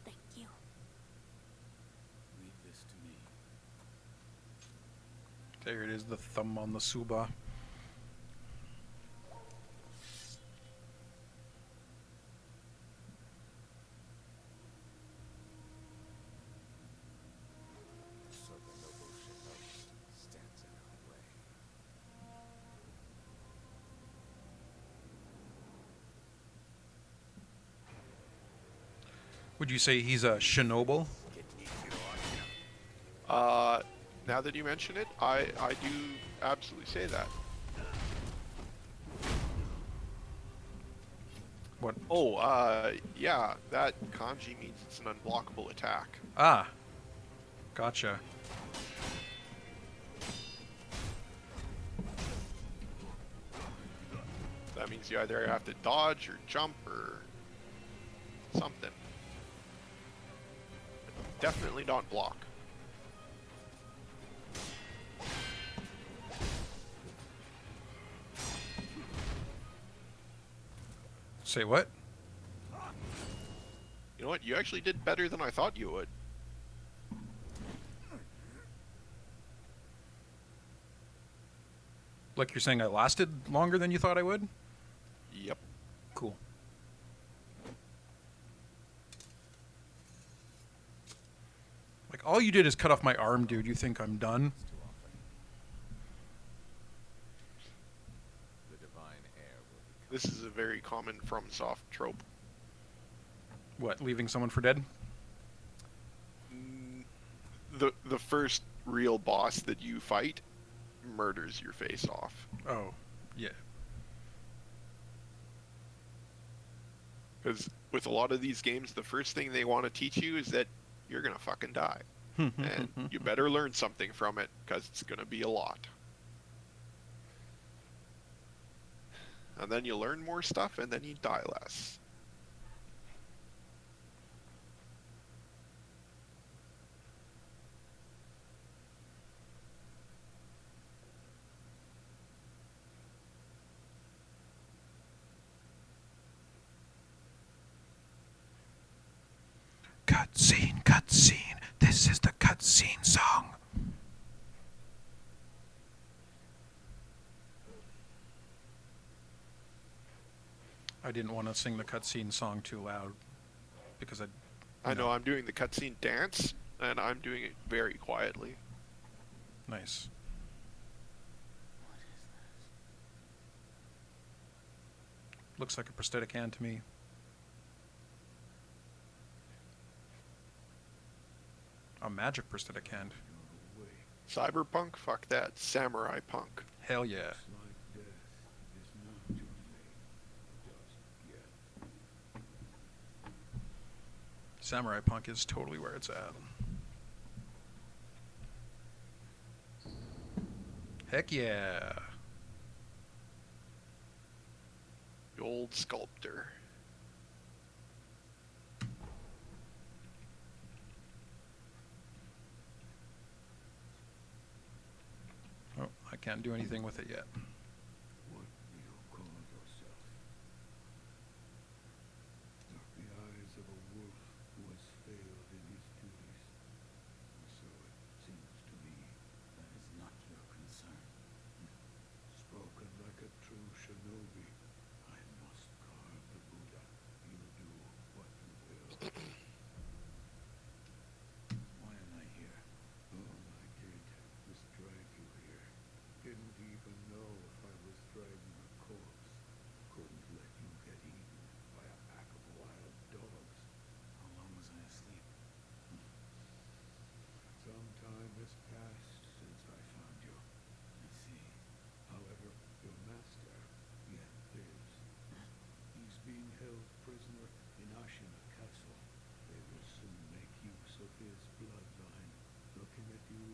Thank you. Leave this to me. There it is, the thumb on the Suba. So the noble Shinobi stands in our way. Would you say he's a shinobi? Now that you mention it, I do absolutely say that. What? Oh, yeah, that kanji means it's an unblockable attack. Ah. Gotcha. That means you either have to dodge or jump or something. Definitely not block. Say what? You know what? You actually did better than I thought you would. Like you're saying I lasted longer than you thought I would? Yep. Cool. Like all you did is cut off my arm, dude. You think I'm done? Too often. The divine heir will become This is a very common FromSoft trope. What, leaving someone for dead? The first real boss that you fight murders your face off. Oh, yeah. Because with a lot of these games, the first thing they want to teach you is that you're gonna fucking die, and you better learn something from it because it's gonna be a lot. And then you learn more stuff, and then you die less. Cutscene, cutscene. This is the cutscene song. I didn't want to sing the cutscene song too loud because I know I'm doing the cutscene dance, and I'm doing it very quietly. Nice. Looks like a prosthetic hand to me. A magic prosthetic hand. Cyberpunk? Fuck that. Samurai punk. Hell yeah. Samurai Punk is totally where it's at. Heck yeah. The old sculptor. Oh, I can't do anything with it yet. What do you call yourself? The eyes of a wolf who has failed in his duties. So it seems to me that is not your concern. Spoken like a true shinobi. I must carve the Buddha. You do what you will. Why am I here? All I did was drag you here. Didn't even know if I was dragging a corpse. Couldn't let you get eaten by a pack of wild dogs. How long was I asleep? Some time has passed since I found you. I see. However, your master yet lives. He's being held prisoner in Ashina Castle. They will soon make use of his bloodline. Looking at you,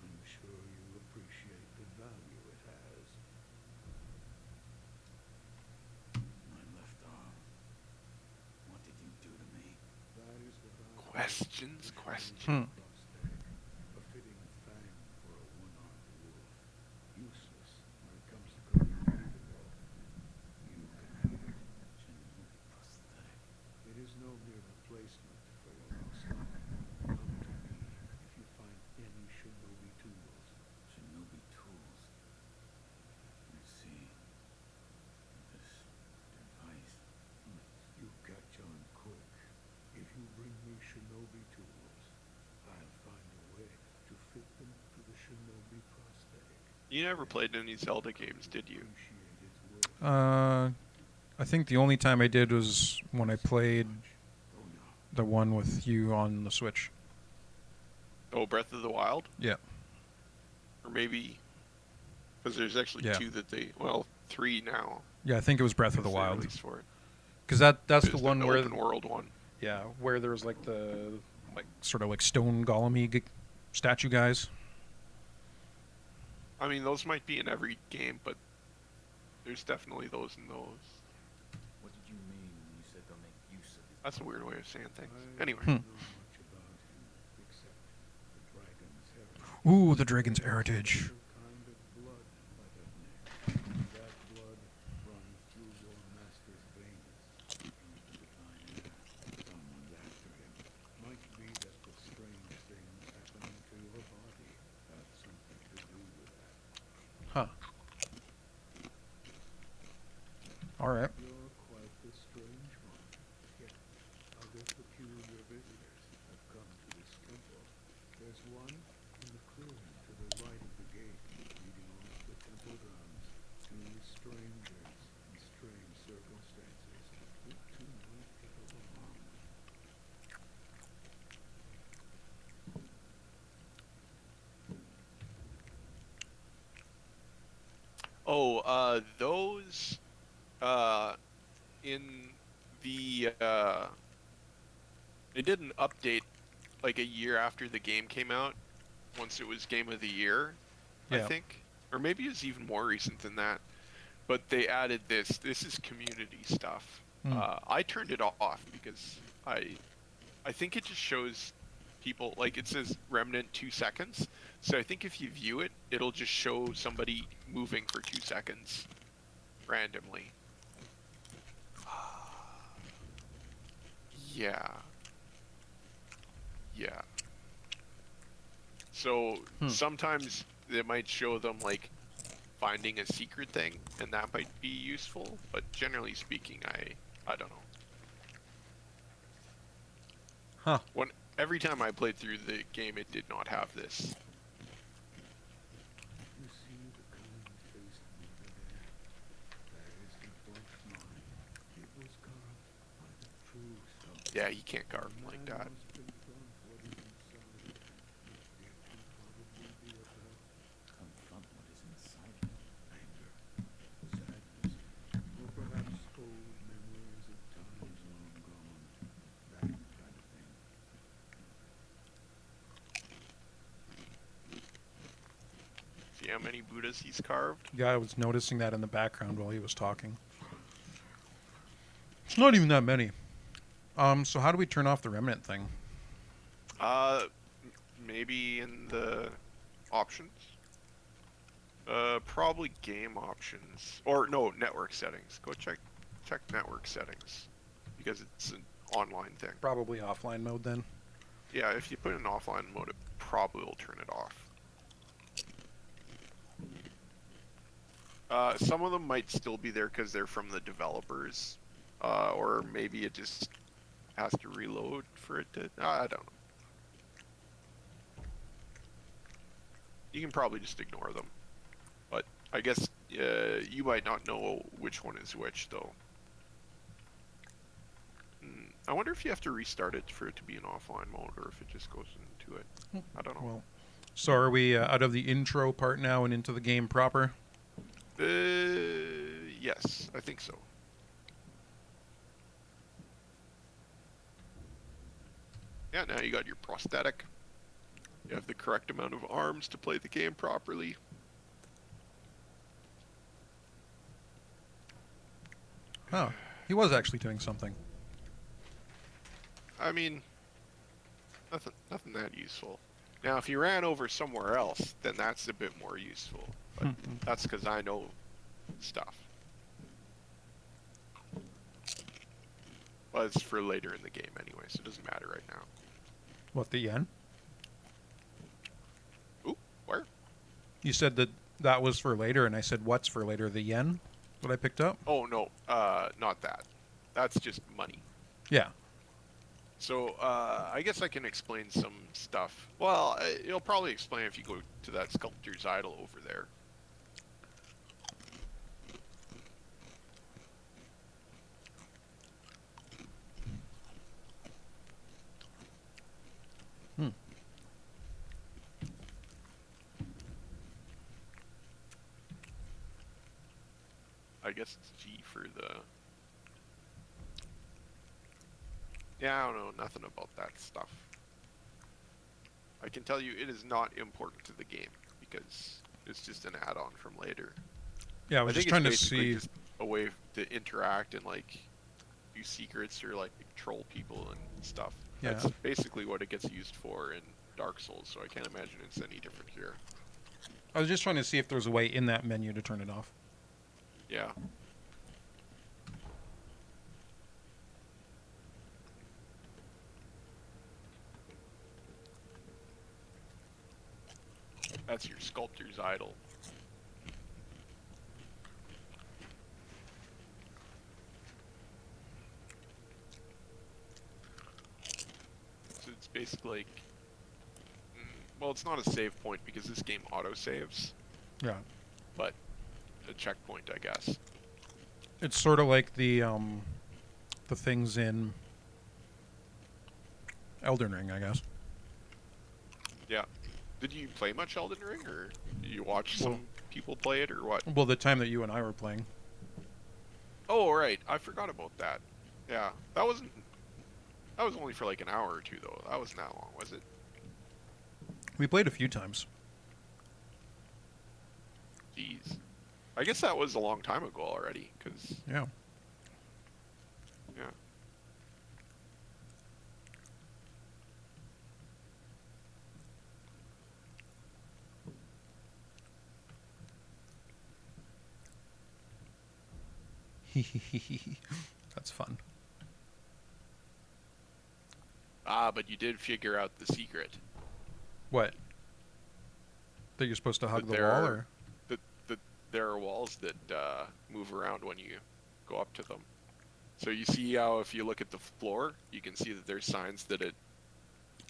I'm sure you appreciate the value it has. My left arm. What did you do to me? That is what I... Questions, questions. A fitting fang for a one-armed wolf. Useless when it comes to cutting people. You can have it. Shinobi prosthetic. It is no mere replacement for your lost arm. Come to me if you find any shinobi tools. Shinobi tools? I see. This device. You catch on quick. If you bring me shinobi tools, I'll find a way to fit them to the shinobi prosthetic. You never played any Zelda games, did you? Appreciate its worth. I think the only time I did was when I played Oh no. the one with you on the Switch. Oh, Breath of the Wild? Yeah. Or maybe... Because there's actually Yeah. two that they... Well, three now. Yeah, I think it was Breath of the they Wild. released for it. Because that's the There's one where... open world one. Yeah, where there was like the... sort of like stone golem-y statue guys. I mean, those might be in every game, but there's definitely those in those. What did you mean when you said they'll make use of his... That's a weird way of saying things. I Anyway. don't know much about him, except the dragon's heritage. Ooh, the dragon's heritage. Kind of blood by that name. That blood runs through your master's veins. He's the divine heir. Someone's after him. Might be that the strange things happening to your body have something to do with that. Huh. Alright. You're quite the strange one. Yet other peculiar visitors have come to this temple. There's one in the clearing to the right of the gate, leading off the temple grounds. Two strangers in strange circumstances. You two might get along. Oh, those in they did an update like a year after the game came out, once it was Game of the Year, I Yeah. think, or maybe it's even more recent than that. But they added this. This is community stuff. I turned it off because I think it just shows people, like it says Remnant 2 seconds. So I think if you view it, it'll just show somebody moving for 2 seconds randomly. Yeah. Yeah. So sometimes they might show them like finding a secret thing, and that might be useful, but generally speaking, I don't know. Huh. Every time I played through the game, it did not have this. You see the kind-faced Buddha there? That is the boy's mind. It was carved by the true self. Yeah, you can't carve them like that. Must think on what is inside. It will probably be about Confront what is inside me. anger, sadness, or perhaps old memories of times long gone. That kind of thing. See how many Buddhas he's carved? Yeah, I was noticing that in the background while he was talking. It's not even that many. So how do we turn off the remnant thing? Maybe in the options? Probably game options. Or no, network settings. Go check network settings. Because it's an online thing. Probably offline mode then. Yeah, if you put it in offline mode, it probably will turn it off. Some of them might still be there because they're from the developers. Or maybe it just has to reload for it to... I don't know. You can probably just ignore them. But I guess you might not know which one is which, though. I wonder if you have to restart it for it to be in offline mode, or if it just goes into it. I don't know. Well, so are we out of the intro part now and into the game proper? Yes, I think so. Yeah, now you got your prosthetic. You have the correct amount of arms to play the game properly. Oh, he was actually doing something. I mean, nothing that useful. Now, if you ran over somewhere else, then that's a bit more useful. But that's because I know stuff. Well, it's for later in the game anyway, so it doesn't matter right now. What, the yen? Ooh, where? You said that was for later, and I said, what's for later? The yen? What I picked up? Oh, no, not that. That's just money. Yeah. So, I guess I can explain some stuff. Well, it'll probably explain if you go to that sculptor's idol over there. I guess it's G for the... Yeah, I don't know nothing about that stuff. I can tell you it is not important to the game, because it's just an add-on from later. Yeah, I was just think trying to it's basically see. just a way to interact and, like, do secrets or, like, troll people and stuff. Yeah. That's basically what it gets used for in Dark Souls, so I can't imagine it's any different here. I was just trying to see if there was a way in that menu to turn it off. Yeah. That's your sculptor's idol. So it's basically like... well, it's not a save point because this game auto-saves, Yeah. but a checkpoint, I guess. It's sort of like the things in Elden Ring, I guess. Yeah. Did you play much Elden Ring, or did you watch some people play it, or what? Well, the time that you and I were playing. Oh, right. I forgot about that. Yeah, that wasn't. That was only for like an hour or two, though. That wasn't that long, was it? We played a few times. Jeez. I guess that was a long time ago already, because, Yeah. yeah. That's fun. Ah, but you did figure out the secret. What? That you're supposed to hug That the there wall, are- or? That there are walls that move around when you go up to them. So you see how if you look at the floor, you can see that there's signs that it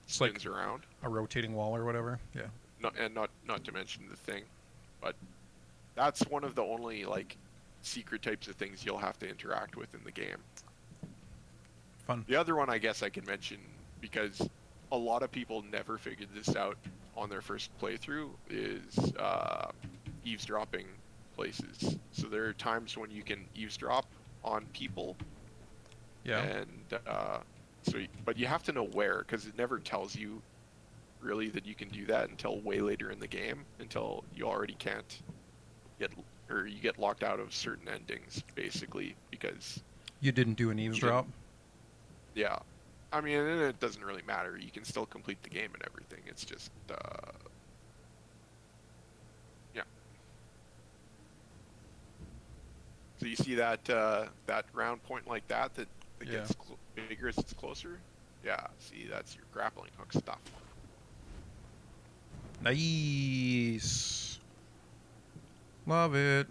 It's like spins around. a rotating wall or whatever. Yeah. Not to mention the thing, but that's one of the only like secret types of things you'll have to interact with in the game. Fun. The other one I guess I can mention, because a lot of people never figured this out on their first playthrough, is eavesdropping places. So there are times when you can eavesdrop on people, Yeah. and but you have to know where, because it never tells you really that you can do that until way later in the game, until you already can't get, or you get locked out of certain endings, basically, because You didn't do an eavesdrop? yeah, I mean, and it doesn't really matter. You can still complete the game and everything. It's just yeah. So you see that that round point like that Yeah. gets bigger as it's closer. Yeah, see, that's your grappling hook stuff. Nice. Love it.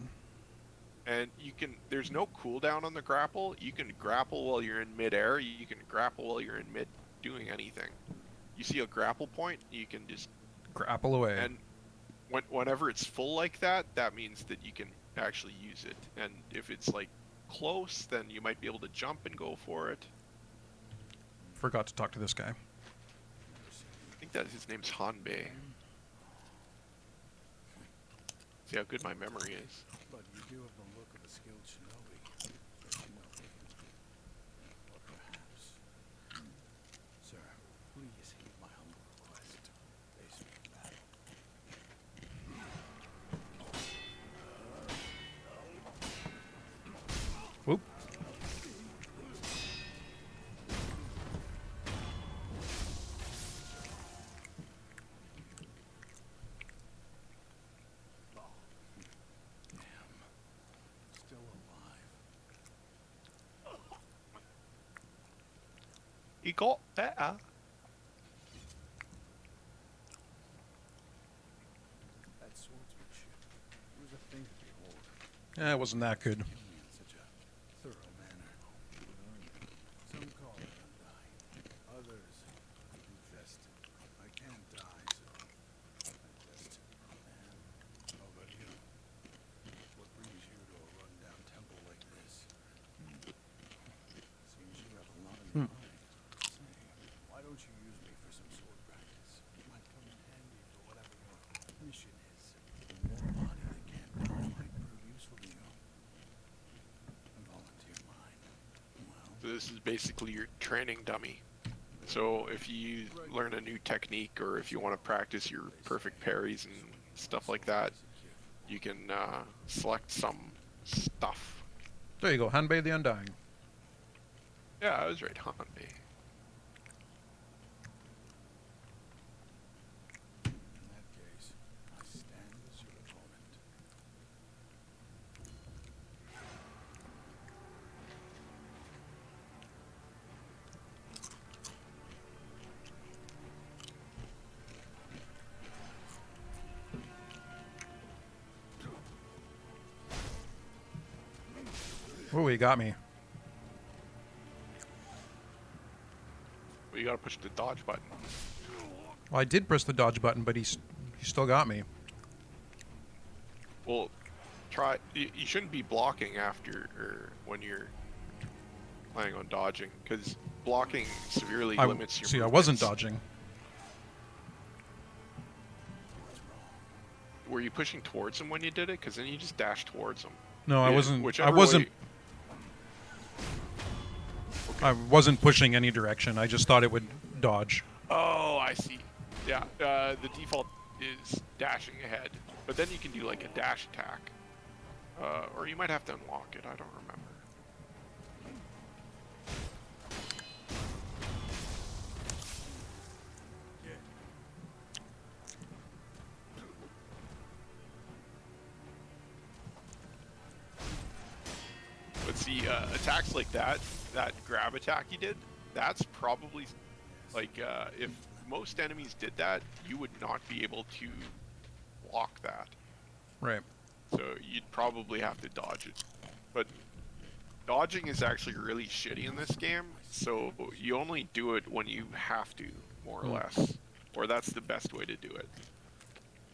And you can, there's no cooldown on the grapple. You can grapple while you're in midair. You can grapple while you're in mid doing anything. You see a grapple point, you can just, Grapple away. and whenever it's full like that, that means that you can actually use it. And if it's like close, then you might be able to jump and go for it. Forgot to talk to this guy. I think that his name's Hanbei. See how good my memory is. But you do have the look of a skilled shinobi. Don't you know? Or perhaps... Sir, please heed my humble request. Face me in battle. Whoop. Still alive. He got better. That swordsmanship. It was a thing to behold. Yeah, it wasn't that good. Killing in such a thorough manner. Some call it undying. Others infested. I can't die, so I just man. How about you? What brings you to a rundown temple like this? Seems you have a lot on your mind. Say, why don't you use me for some sword practice? It might come in handy for whatever your mission is. A warm body that can't die might prove useful to you. A volunteer mine. Well, So this is basically your training dummy. So if you learn a new technique, or if you want to practice your perfect parries and stuff like that, you can select some stuff. There you go, Hanbei the Undying. Yeah, I was right, Hanbei. in that case, I stand as your opponent. Oh, he got me. Well, you gotta push the dodge button. Well, I did press the dodge button, but he still got me. Well, try. You shouldn't be blocking after or when you're planning on dodging, because blocking severely limits your. See, I wasn't movements. dodging. Were you pushing towards him when you did it? Because then you just dashed towards him. No, I Yeah, wasn't. I whichever wasn't. way- I wasn't pushing any direction. I just thought it would dodge. Oh, I see. Yeah, the default is dashing ahead, but then you can do like a dash attack, or you might have to unlock it. I don't remember. But see, attacks like that grab attack you did, that's probably like if most enemies did that, you would not be able to block that. Right. So you'd probably have to dodge it. But dodging is actually really shitty in this game, so you only do it when you have to, more or less. Or that's the best way to do it.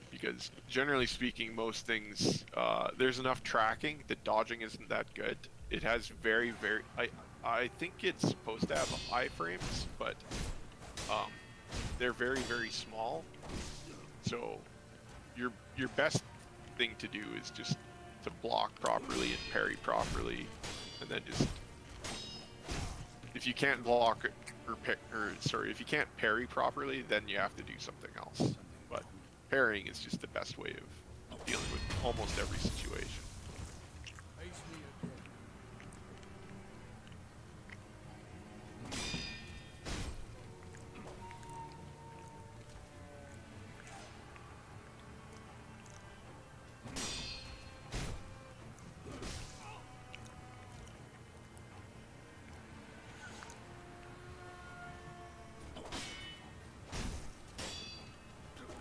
Because generally speaking, most things, there's enough tracking that dodging isn't that good. It has very, I think it's supposed to have iframes, but they're very, very small. So your best thing to do is just to block properly and parry properly, and then just, if you can't block if you can't parry properly, then you have to do something else. But parrying is just the best way of dealing with almost every situation.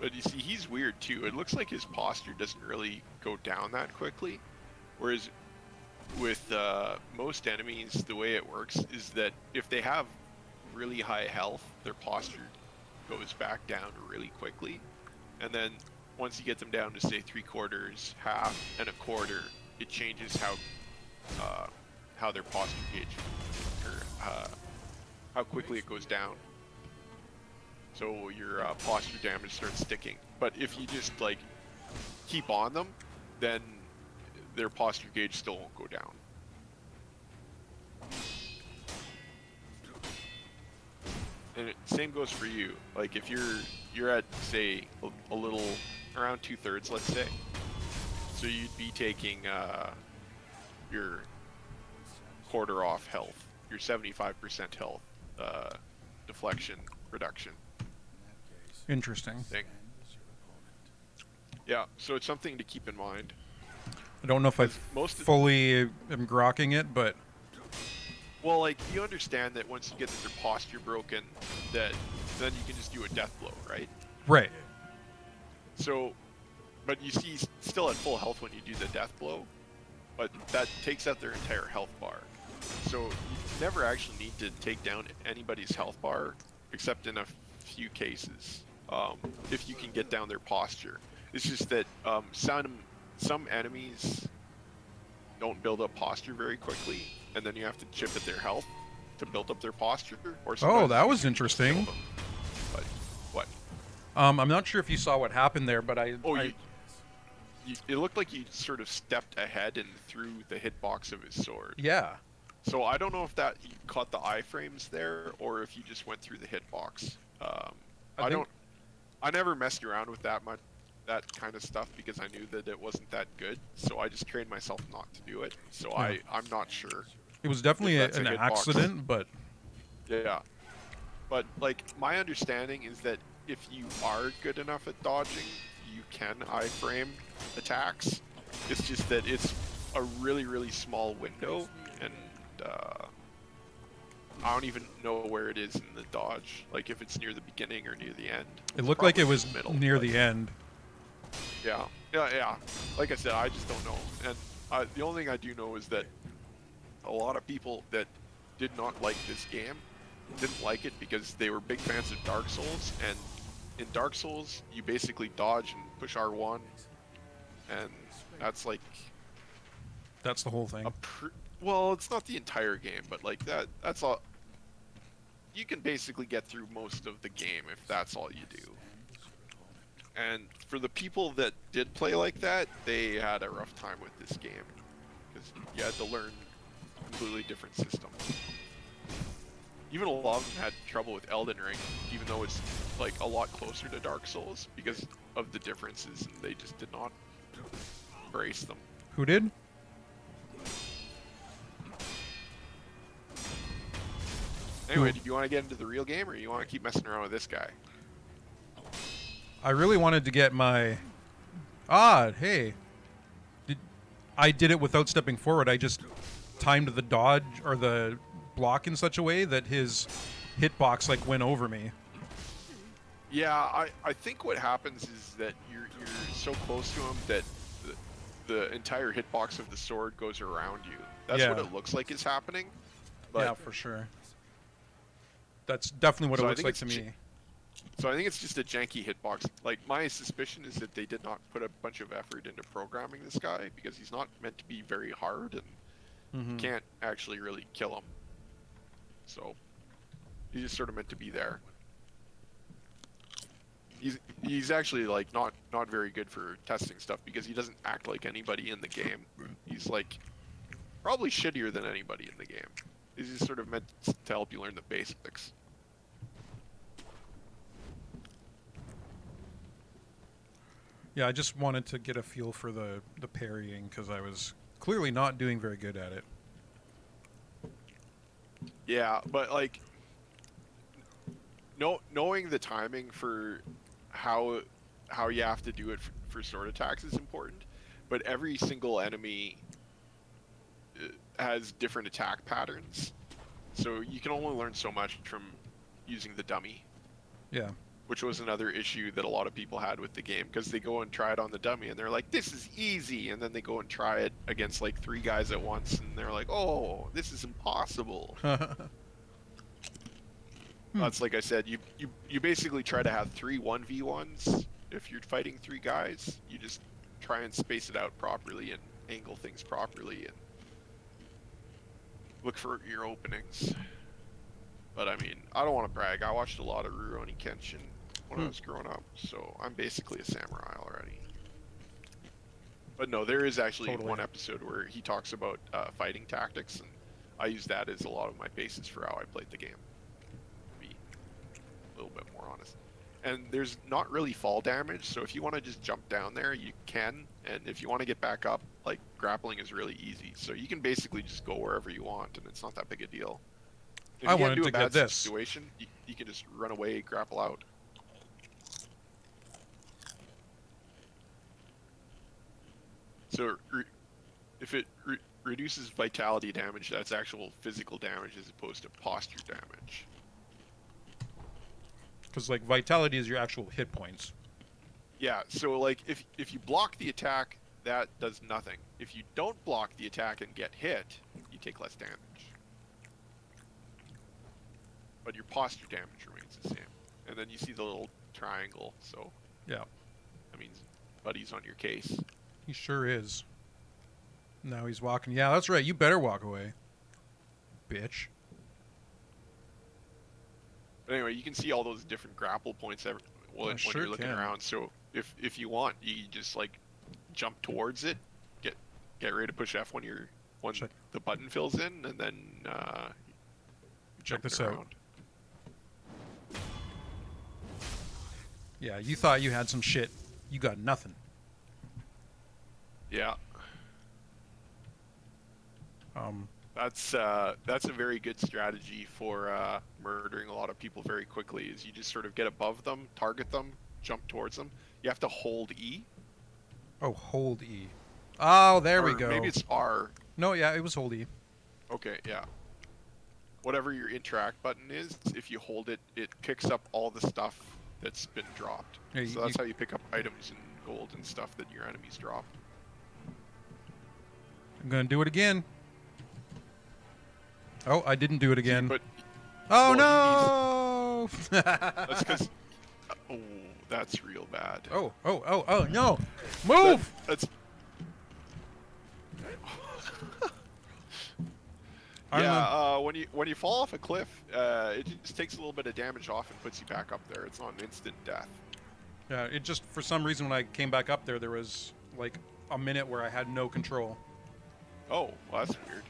But you see, he's weird too. It looks like his posture doesn't really go down that quickly. Whereas with most enemies, the way it works is that if they have really high health, their posture goes back down really quickly. And then once you get them down to say 3/4, half, and a quarter, it changes how their posture gauge, or how quickly it goes down. So your posture damage starts sticking. But if you just like keep on them, then their posture gauge still won't go down. And same goes for you. Like if you're at say a little around 2/3, let's say, so you'd be taking your quarter off health, your 75% health deflection reduction. Interesting. Thing. Yeah, so it's something to keep in mind. I don't know if I fully am grokking it, but well, like you understand that once you get their posture broken, that then you can just do a death blow, right? Right. So, but you see, still at full health when you do the death blow, but that takes out their entire health bar. So you never actually need to take down anybody's health bar, except in a few cases. If you can get down their posture. It's just that some enemies don't build up posture very quickly, and then you have to chip at their health to build up their posture. Or oh, that was interesting. But what? I'm not sure if you saw what happened there, but it looked like you sort of stepped ahead and threw the hitbox of his sword. Yeah. So I don't know if that you caught the iframes there, or if you just went through the hitbox. I never messed around with that kind of stuff because I knew that it wasn't that good. So I just trained myself not to do it. So yeah. I'm not sure. It was definitely an accident, but yeah. But like my understanding is that if you are good enough at dodging, you can iframe attacks. It's just that it's a really, really small window, and I don't even know where it is in the dodge. Like if it's near the beginning or near the end. It looked like it was near the end. Yeah. Like I said, I just don't know. And the only thing I do know is that a lot of people that did not like this game didn't like it because they were big fans of Dark Souls. And in Dark Souls, you basically dodge and push R1, and that's like... That's the whole thing. Well, it's not the entire game, but like that's all. You can basically get through most of the game if that's all you do. And for the people that did play like that, they had a rough time with this game because you had to learn a completely different system. even a lot of them had trouble with Elden Ring, even though it's like a lot closer to Dark Souls because of the differences, and they just did not embrace them. Who did? Anyway, do you want to get into the real game, or you want to keep messing around with this guy? I really wanted to get my... Ah, hey. I did it without stepping forward. I just timed the dodge or the block in such a way that his hitbox like went over me. Yeah, I think what happens is that you're so close to him that the entire hitbox of the sword goes around you. That's Yeah. what it looks like is happening. But Yeah, for sure. That's definitely what So it I looks think like it's to me. So I think it's just a janky hitbox. Like, my suspicion is that they did not put a bunch of effort into programming this guy because he's not meant to be very hard and Mhm. you can't actually really kill him. So he's just sort of meant to be there. He's actually like not very good for testing stuff because he doesn't act like anybody in the game. He's like probably shittier than anybody in the game. He's just sort of meant to help you learn the basics. Yeah, I just wanted to get a feel for the parrying because I was clearly not doing very good at it. Yeah, but like knowing the timing for how you have to do it for sword attacks is important, but every single enemy has different attack patterns, so you can only learn so much from using the dummy, Yeah. which was another issue that a lot of people had with the game because they go and try it on the dummy and they're like, this is easy, and then they go and try it against like 3 guys at once and they're like, oh, this is impossible. That's like I said, you basically try to have 3 1v1s. If you're fighting 3 guys, you just try and space it out properly and angle things properly and look for your openings. But I mean, I don't want to brag. I watched a lot of Rurouni Kenshin when I was growing up, so I'm basically a samurai already. But no, there is actually Totally. one episode where he talks about fighting tactics, and I use that as a lot of my basis for how I played the game. To be a little bit more honest. And there's not really fall damage, so if you want to just jump down there, you can. And if you want to get back up, like, grappling is really easy. So you can basically just go wherever you want, and it's not that big a deal. If I you get wanted into to a get bad this. situation, you can just run away, grapple out. So if it reduces vitality damage, that's actual physical damage as opposed to posture damage. Because like vitality is your actual hit points. Yeah, so like if you block the attack, that does nothing. If you don't block the attack and get hit, you take less damage. But your posture damage remains the same. And then you see the little triangle, so Yeah, that means buddy's on your case. he sure is. Now he's walking. Yeah, that's right. You better walk away, bitch. But anyway, you can see all those different grapple points when sure you're looking can. around. So if you want, you just like jump towards it, get ready to push F when Check. the button fills in, and then Check this jumping out. Yeah, you thought you had some shit. You got nothing. Yeah, that's a very good strategy for murdering a lot of people very quickly. Is you just sort of get above them, target them, jump towards them. You have to hold E. Oh, hold E. Oh, there we Or go. Maybe it's R. No, yeah, it was hold E. Okay, yeah. Whatever your interact button is, if you hold it, it picks up all the stuff that's been dropped. Yeah, So that's how you pick up items and gold and stuff that your enemies drop. I'm gonna do it again. Oh, I didn't do it again. But Oh well, no! that's because... Oh, that's real bad. Oh no! Move! That's... I'm Yeah, when you fall off a cliff, it just takes a little bit of damage off and puts you back up there. It's not an instant death. Yeah, it just for some reason when I came back up there was like a minute where I had no control. Oh, well, that's weird.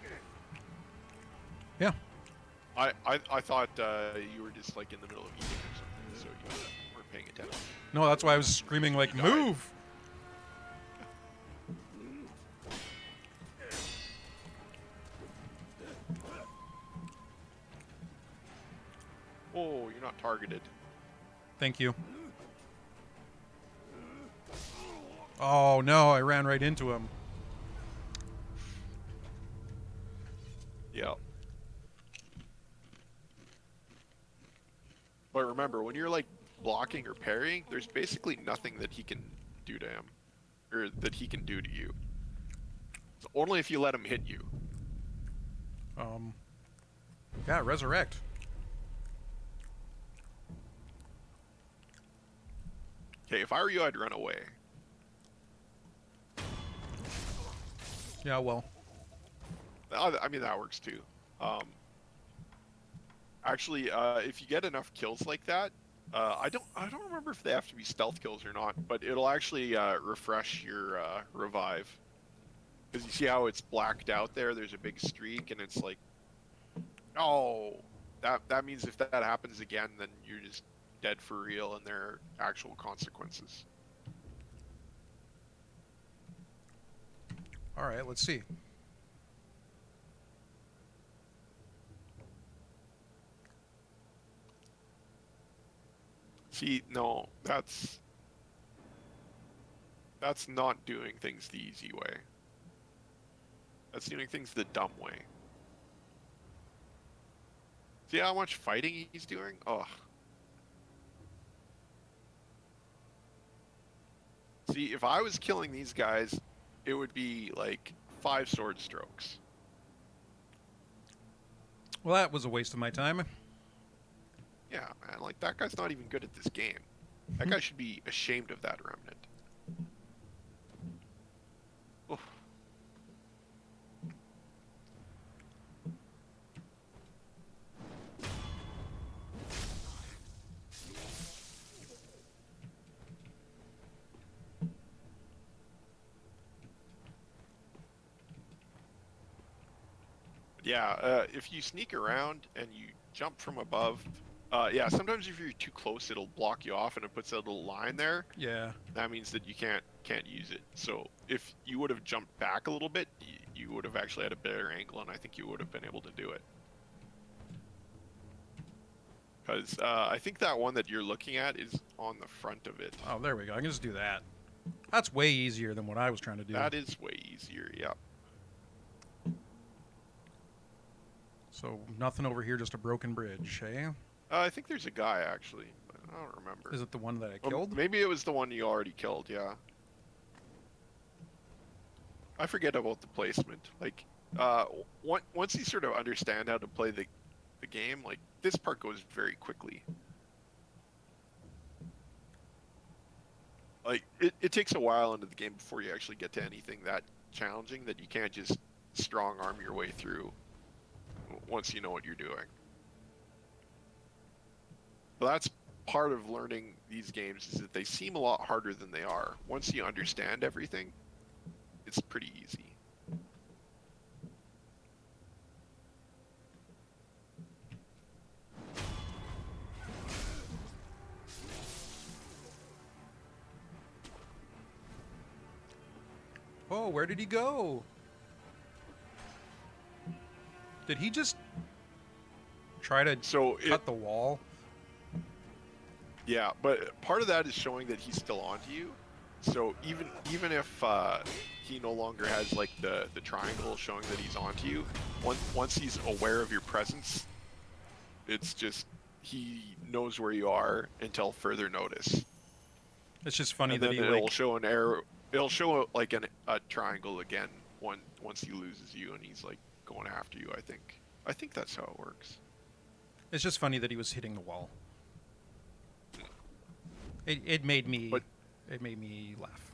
Yeah. I thought you were just like in the middle of eating or something, so you weren't paying attention. No, that's why I was screaming like, You died. move! Oh, you're not targeted. Thank you. Oh no, I ran right into him. Yeah. But remember, when you're like blocking or parrying, there's basically nothing that he can do to him, or that he can do to you. It's only if you let him hit you. Yeah, resurrect. Okay, if I were you, I'd run away. Yeah, well. I mean, that works too. Actually, if you get enough kills like that, I don't remember if they have to be stealth kills or not, but it'll actually refresh your revive. Because you see how it's blacked out there? There's a big streak, and it's like, oh, that means if that happens again, then you're just dead for real, and there are actual consequences. All right, let's see. See, no, that's not doing things the easy way. That's doing things the dumb way. See how much fighting he's doing? Ugh. See, if I was killing these guys, it would be like 5 sword strokes. Well, that was a waste of my time. Yeah, man, like that guy's not even good at this game. That guy should be ashamed of that remnant. Oof. Yeah, if you sneak around and you jump from above, yeah, sometimes if you're too close, it'll block you off and it puts a little line there. Yeah. That means that you can't use it. So if you would have jumped back a little bit, you would have actually had a better angle, and I think you would have been able to do it. Because I think that one that you're looking at is on the front of it. Oh, there we go. I can just do that. That's way easier than what I was trying to do. That is way easier, yeah. So nothing over here, just a broken bridge, eh? I think there's a guy, actually, but I don't remember. Is it the one that I Well, killed? maybe it was the one you already killed, yeah. I forget about the placement. Like, once you sort of understand how to play the game, like, this part goes very quickly. Like, it takes a while into the game before you actually get to anything that challenging that you can't just strong arm your way through once you know what you're doing. But that's part of learning these games, is that they seem a lot harder than they are. Once you understand everything, it's pretty easy. Oh, where did he go? Did he just try to So cut the wall? yeah, but part of that is showing that he's still onto you. So even if he no longer has like the triangle showing that he's onto you, once he's aware of your presence, it's just he knows where you are until further notice. It's just funny And that then he it'll like show an arrow. It'll show like a triangle again once he loses you and he's like going after you. I think that's how it works. it's just funny that he was hitting the wall. It made me laugh.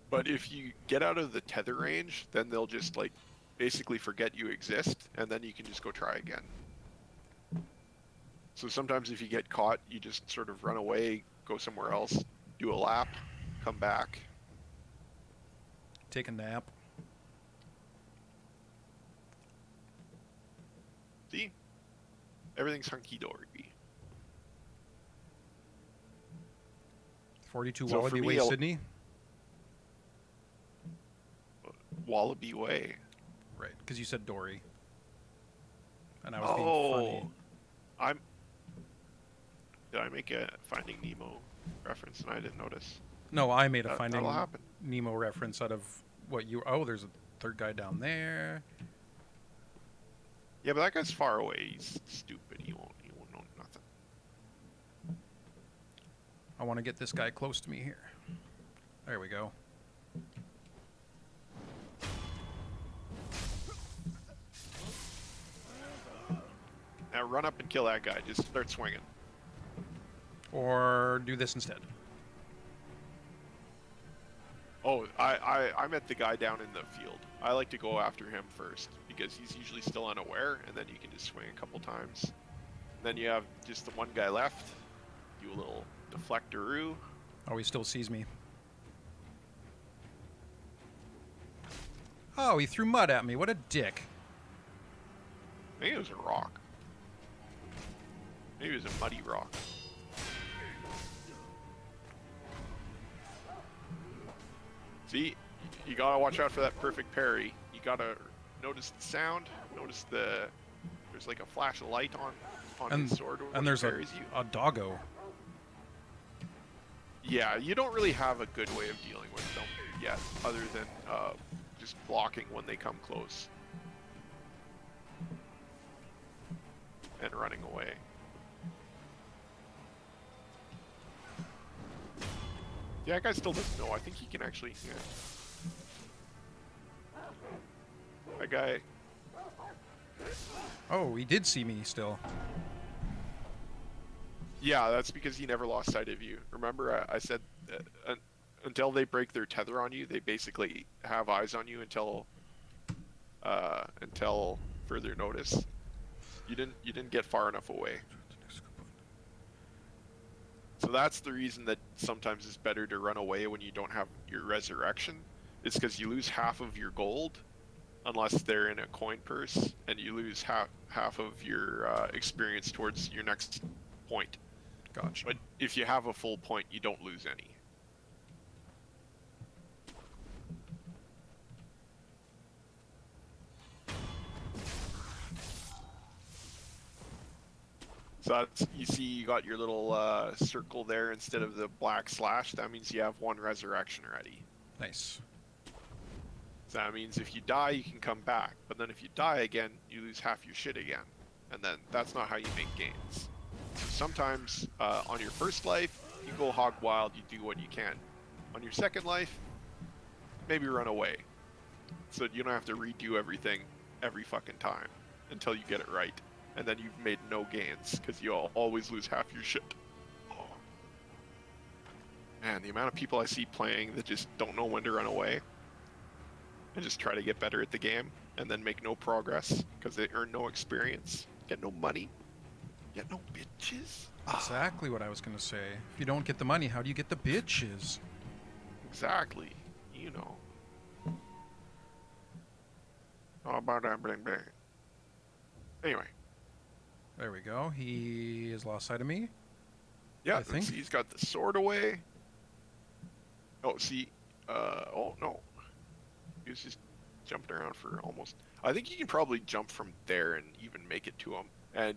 But if you get out of the tether range, then they'll just like basically forget you exist, and then you can just go try again. So sometimes if you get caught, you just sort of run away, go somewhere else, do a lap, come back. Take a nap. See? Everything's hunky dory. 42 So for Wallaby me, Way, I'll- Sydney. Wallaby Way. Right, because you said Dory. And I was being funny. I'm. Did I make a Finding Nemo reference and I didn't notice? No, I made a That'll Finding happen. Nemo reference out of what you... Oh, there's a third guy down there. Yeah, but that guy's far away. He's stupid. He won't know nothing. I want to get this guy close to me here. There we go. Now run up and kill that guy. Just start swinging. Or do this instead. Oh, I meant the guy down in the field. I like to go after him first because he's usually still unaware, and then you can just swing a couple times. Then you have just the one guy left. Do a little deflectoroo. Oh, he still sees me. Oh, he threw mud at me. What a dick. Maybe it was a rock. Maybe it was a muddy rock. See, you gotta watch out for that perfect parry. You gotta notice the sound. Notice there's like a flash of light on his sword when And he there's parries you. a doggo. Yeah, you don't really have a good way of dealing with them yet, other than just blocking when they come close and running away. Yeah, that guy still doesn't know. I think he can actually. Yeah. That guy. Oh, he did see me still. Yeah, that's because he never lost sight of you. Remember, I said until they break their tether on you, they basically have eyes on you until further notice. You didn't get far enough away. So that's the reason that sometimes it's better to run away when you don't have your resurrection. It's because you lose half of your gold, unless they're in a coin purse, and you lose half of your experience towards your next point. Gotcha. But if you have a full point, you don't lose any. So that's, you see you got your little circle there instead of the black slash. That means you have one resurrection ready. Nice. So that means if you die, you can come back. But then if you die again, you lose half your shit again. And then that's not how you make gains. Sometimes on your first life, you go hog wild, you do what you can. On your second life, maybe run away. So you don't have to redo everything every fucking time until you get it right. And then you've made no gains because you always lose half your shit. Oh. Man, the amount of people I see playing that just don't know when to run away and just try to get better at the game and then make no progress because they earn no experience, get no money, get no bitches. Exactly what I was going to say. If you don't get the money, how do you get the bitches? Exactly. You know. How about that bling bling? Anyway. There we go. He has lost sight of me. Yeah, I think. see, he's got the sword away. Oh, see. Oh, no. He was just jumping around for almost... I think you can probably jump from there and even make it to him. And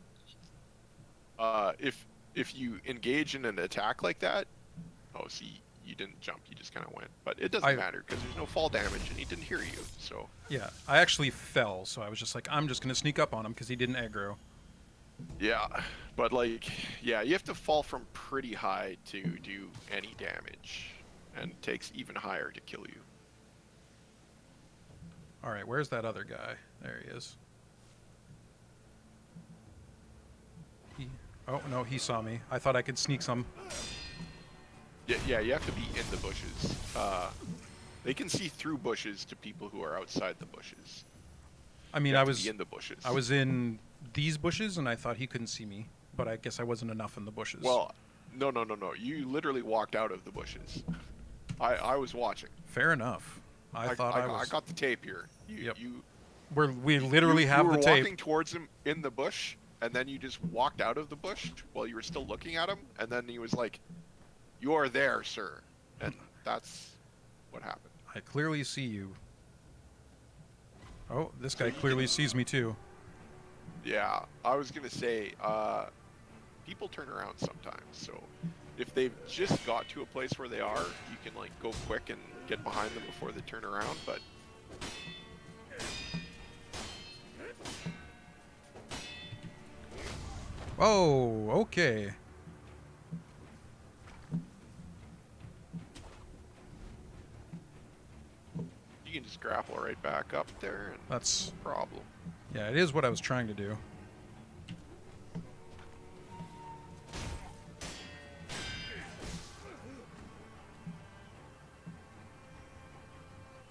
if you engage in an attack like that... Oh, see, you didn't jump. You just kind of went. But it doesn't matter, because there's no fall damage, and he didn't hear you, so... Yeah, I actually fell, so I was just like, I'm just going to sneak up on him because he didn't aggro. Yeah, but like, yeah, you have to fall from pretty high to do any damage, and it takes even higher to kill you. Alright, where's that other guy? There he is. Oh, no, he saw me. I thought I could sneak some. Yeah, you have to be in the bushes. They can see through bushes to people who are outside the bushes. I mean, You I have to was be in the bushes. I was in these bushes, and I thought he couldn't see me. But I guess I wasn't enough in the bushes. Well, no. You literally walked out of the bushes. I was watching. Fair enough. I thought I was... I got the tape here. Yep. You we literally have you the were tape. walking towards him in the bush, and then you just walked out of the bush while you were still looking at him, and then he was like, "You are there, sir," and that's what happened. I clearly see you. Oh, this So guy you clearly can- sees me too. Yeah, I was gonna say, people turn around sometimes, so if they've just got to a place where they are, you can like go quick and get behind them before they turn around, but Oh, okay. you can just grapple right back up there and That's, no problem. yeah, it is what I was trying to do.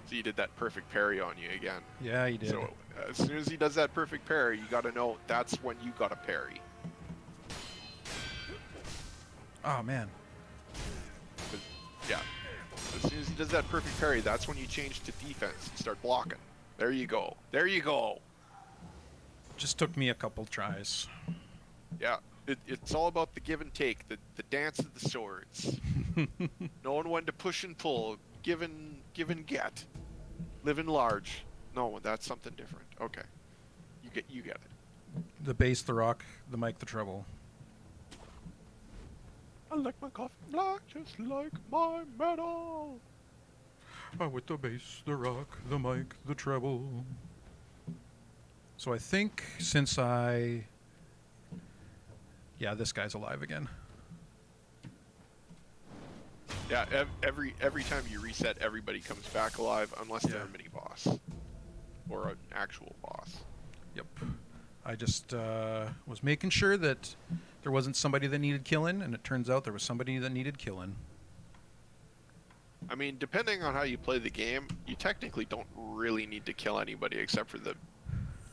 So you did that perfect parry on you again. Yeah, he did. So as soon as he does that perfect parry, you gotta know that's when you gotta parry. Oh, man. Yeah. As soon as he does that perfect parry, that's when you change to defense and start blocking. There you go. There you go. Just took me a couple tries. Yeah. It's all about the give and take, the dance of the swords. Knowing when to push and pull, give and get. Living large. No, that's something different. Okay. You get it. The bass, the rock, the mic, the treble. I like my coffee black just like my metal. With the bass, the rock, the mic, the treble. So I think since I... Yeah, this guy's alive again. Yeah, every time you reset, everybody comes back alive unless they're Yeah. a mini boss or an actual boss. Yep. I just was making sure that there wasn't somebody that needed killing, and it turns out there was somebody that needed killing. I mean, depending on how you play the game, you technically don't really need to kill anybody except for the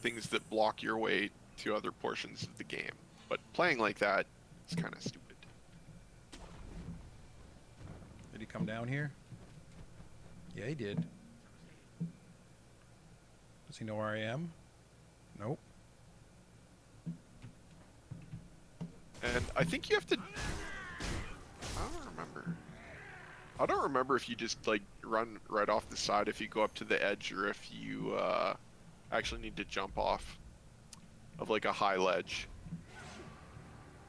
things that block your way to other portions of the game. But playing like that is kind of stupid. Did he come down here? Yeah, he did. Does he know where I am? Nope. And I think you have to... I don't remember if you just like run right off the side if you go up to the edge or if you actually need to jump off of like a high ledge.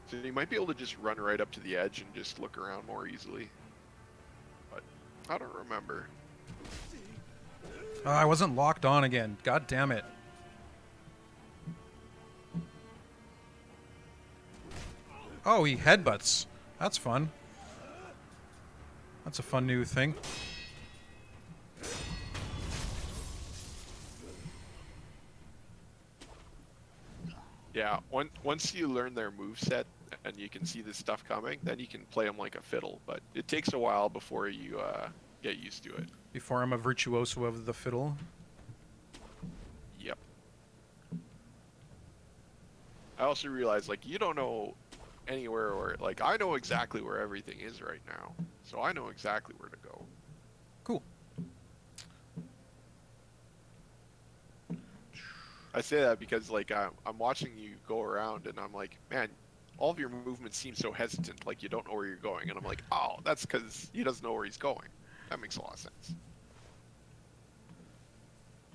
So you might be able to just run right up to the edge and just look around more easily. But I don't remember. I wasn't locked on again. God damn it. Oh, he headbutts. That's fun. That's a fun new thing. Yeah, once you learn their moveset and you can see this stuff coming, then you can play them like a fiddle. But it takes a while before you get used to it. Before I'm a virtuoso of the fiddle. Yep. I also realized, like, you don't know anywhere where, like, I know exactly where everything is right now. So I know exactly where to go. Cool. I say that because, like, I'm watching you go around and I'm like, man, all of your movements seem so hesitant, like you don't know where you're going. And I'm like, oh, that's because he doesn't know where he's going. That makes a lot of sense.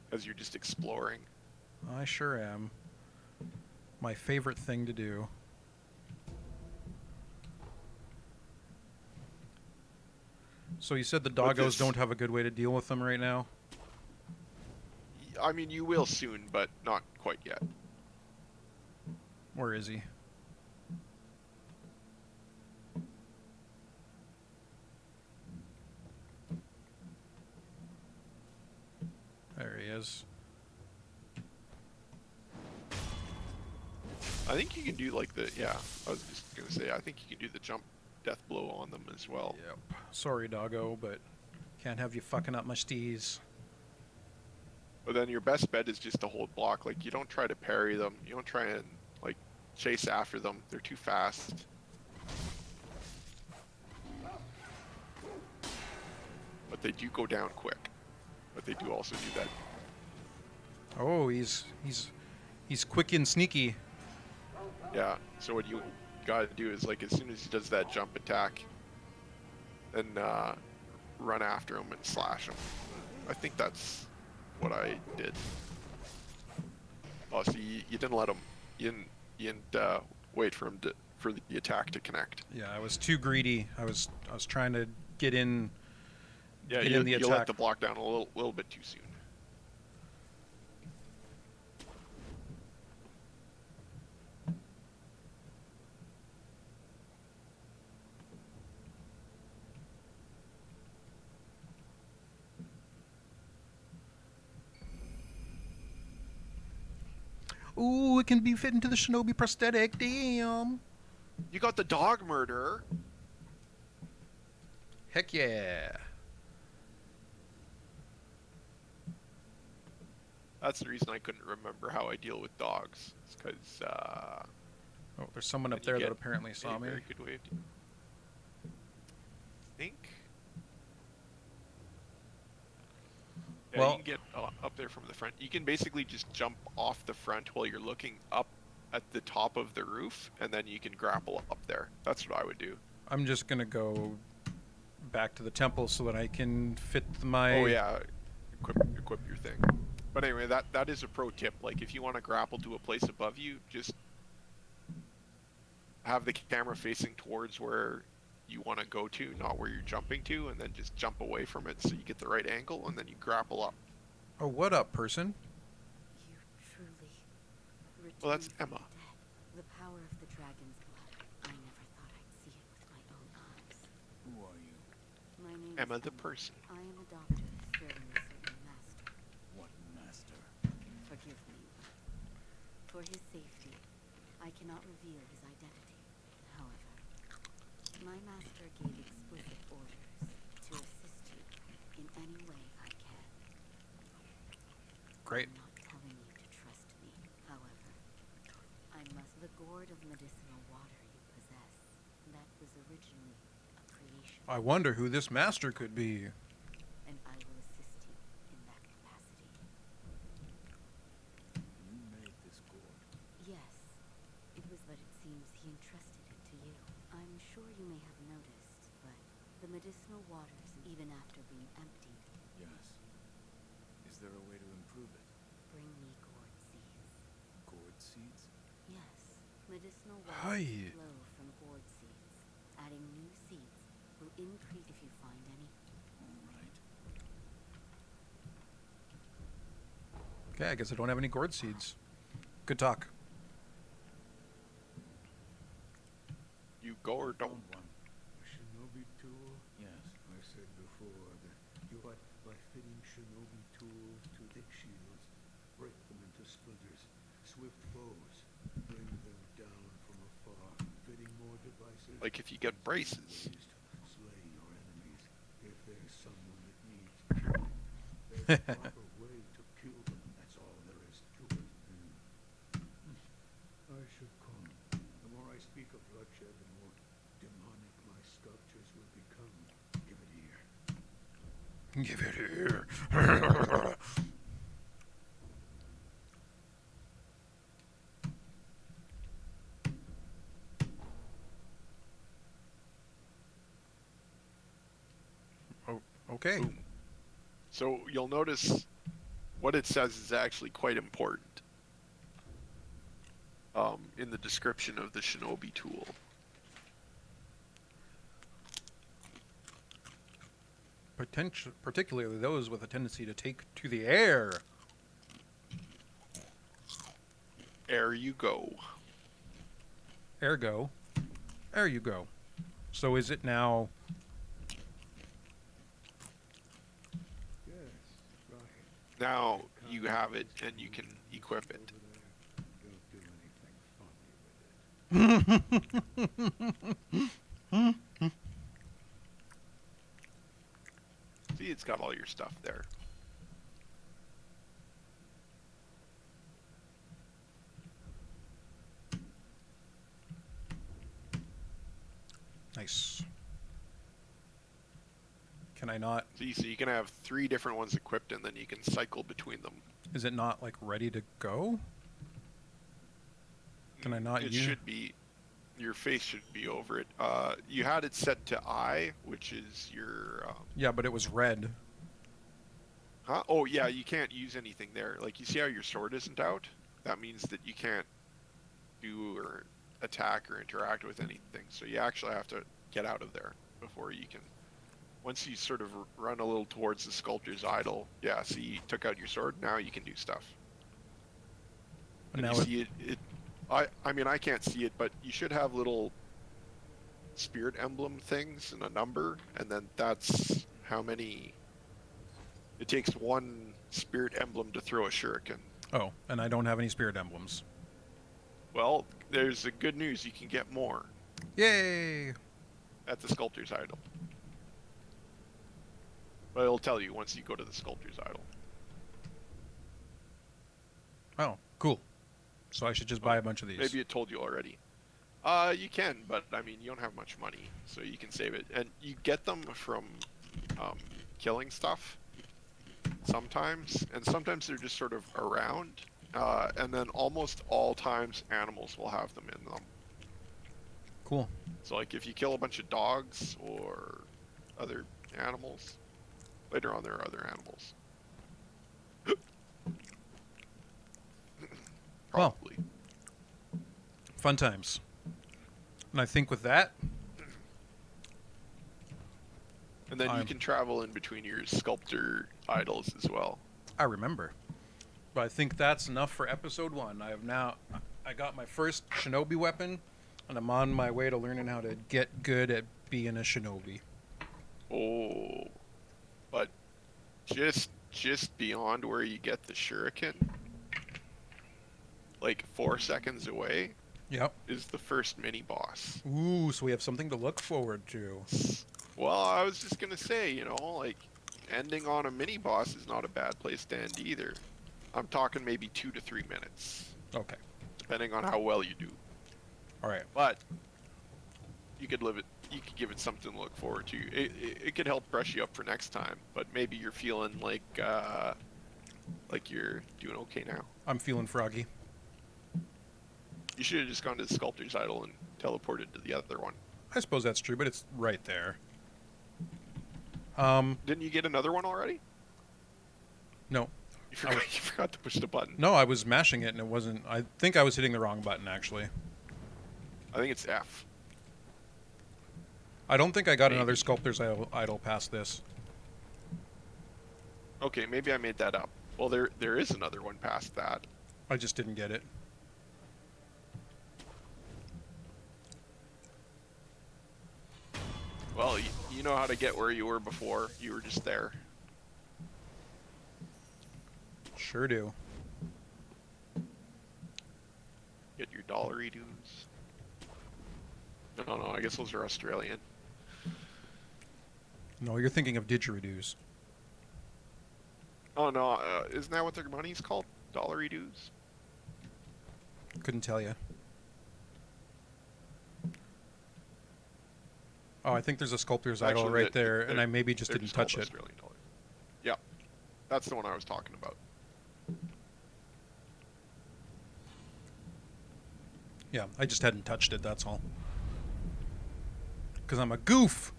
Because you're just exploring. I sure am. My favorite thing to do. So you said the But doggos this- don't have a good way to deal with them right now? I mean, you will soon, but not quite yet. Where is he? There he is. I think you can do, like, yeah, I was just going to say, I think you can do the jump death blow on them as well. Yep. Sorry, doggo, but can't have you fucking up my steez. But then your best bet is just to hold block. Like, you don't try to parry them. You don't try and, like, chase after them. They're too fast. But they do go down quick. But they do also do that. Oh, he's quick and sneaky. Yeah. So what you gotta do is like as soon as he does that jump attack, then run after him and slash him. I think that's what I did. Oh, so you didn't let him. You didn't wait for him for the attack to connect. Yeah, I was too greedy. I was trying to get in. Yeah, Get you, in the you let attack. the block down a little bit too soon. Ooh, it can be fit into the shinobi prosthetic. Damn. You got the dog murderer. Heck yeah. That's the reason I couldn't remember how I deal with dogs. It's because Oh, there's someone up you there that get apparently saw a me. very good way of think. Yeah, Well- you can get up there from the front. You can basically just jump off the front while you're looking up at the top of the roof, and then you can grapple up there. That's what I would do. I'm just gonna go back to the temple so that I can fit my. Oh yeah, equip your thing. But anyway, that is a pro tip. Like if you want to grapple to a place above you, just have the camera facing towards where you want to go to, not where you're jumping to, and then just jump away from it so you get the right angle, and then you grapple up. Oh, what up, person? You truly Well, that's returned from Emma. the dead. The power of the dragon's blood. I never thought I'd see it with my own eyes. Who are you? My name Emma is the person. I am a doctor serving a certain master. What master? Forgive me. For his safety, I cannot reveal his identity. However, my master gave explicit orders to assist you in any way I can. Great. I'm not telling you to trust me. However, I must the gourd of medicinal water you possess. That was originally a creation. I wonder who this master could be. And I will assist you in that capacity. You made this gourd. Yes, it was, but it seems he entrusted it to you. I'm sure you may have noticed, but the medicinal waters, even after being emptied, Yes. Is there a way to improve it? bring me gourd seeds. Gourd seeds? Yes, medicinal waters Hi. flow from gourd seeds. Adding new seeds will increase if you find any. All right. Okay, I guess I don't have any gourd seeds. Good talk. You go or don't. Found one. A shinobi tool? Yes. I said before that you by fitting shinobi tools to thick shields, break them into splinters, swift bows, bring them down from afar, fitting more devices. Like if you get braces. ways to slay your enemies if there's someone that needs killing. There's a proper way to kill them. That's all there is to it. I should come. The more I speak of bloodshed, the more demonic my sculptures will become. Give it here. Give it here. Okay. Boom. So you'll notice what it says is actually quite important in the description of the shinobi tool. Particularly those with a tendency to take to the air. There you go. Ergo, there you go. So is it now? Yes, right. Now you have it and you can equip it. Over there. Don't do anything funny with it. See, it's got all your stuff there. Nice. Can I not? See, so you can have 3 different ones equipped and then you can cycle between them. Is it not like ready to go? Can I not It use? should be. Your face should be over it. You had it set to I, which is your. Yeah, but it was red. Huh? Oh yeah, you can't use anything there. Like you see how your sword isn't out? That means that you can't do or attack or interact with anything. So you actually have to get out of there before you can. Once you sort of run a little towards the sculptor's idol, yeah. See, you took out your sword. Now you can do stuff. And Now you it, see it. I mean, I can't see it, but you should have little spirit emblem things and a number, and then that's how many. It takes one spirit emblem to throw a shuriken. oh, and I don't have any spirit emblems. Well, there's the good news. You can get more Yay! at the sculptor's idol. But it'll tell you once you go to the sculptor's idol. Oh, cool. So I should just buy a bunch of these. Maybe it told you already. You can, but I mean, you don't have much money, so you can save it. And you get them from killing stuff sometimes, and sometimes they're just sort of around. And then almost all times, animals will have them in them. Cool. So like if you kill a bunch of dogs or other animals, later on there are other animals. Well. Probably. Fun times. And I think with that, And then you can travel in between your sculptor idols as well. I remember. But I think that's enough for episode 1. I got my first shinobi weapon, and I'm on my way to learning how to get good at being a shinobi. Oh, but just beyond where you get the shuriken, like 4 seconds away, Yep. is the first mini boss. Ooh, so we have something to look forward to. Well, I was just gonna say, like ending on a mini boss is not a bad place to end either. I'm talking maybe 2 to 3 minutes, Okay. depending on how well you do. All right. But you could live it. You could give it something to look forward to. It could help brush you up for next time. But maybe you're feeling like you're doing okay now. I'm feeling froggy. You should have just gone to the sculptor's idol and teleported to the other one. I suppose that's true, but it's right there. Didn't you get another one already? No. You forgot to push the button. No, I was mashing it and it wasn't. I think I was hitting the wrong button, actually. I think it's F. I don't think I got Maybe. another sculptor's idol past this. Okay, maybe I made that up. Well, there is another one past that. I just didn't get it. Well, you know how to get where you were before. You were just there. Sure do. Get your dollary dues. No, I guess those are Australian. No, you're thinking of didgeridoos. Oh no, isn't that what their money's called? Dollary dues? Couldn't tell you. Oh, I think there's a sculptor's idol Actually, right there, and I maybe just they're didn't called touch it. Australian dollars. Yeah, that's the one I was talking about. Yeah, I just hadn't touched it, that's all. Because I'm a goof!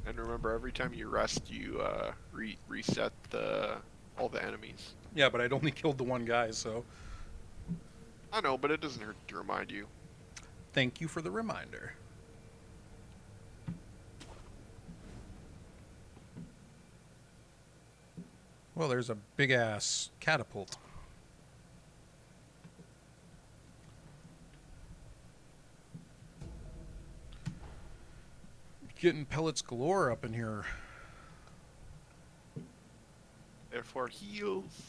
And remember, every time you rest, you reset all the enemies. Yeah, but I'd only killed the one guy, so... I know, but it doesn't hurt to remind you. Thank you for the reminder. Well, there's a big-ass catapult. Getting pellets galore up in here. Therefore, heals.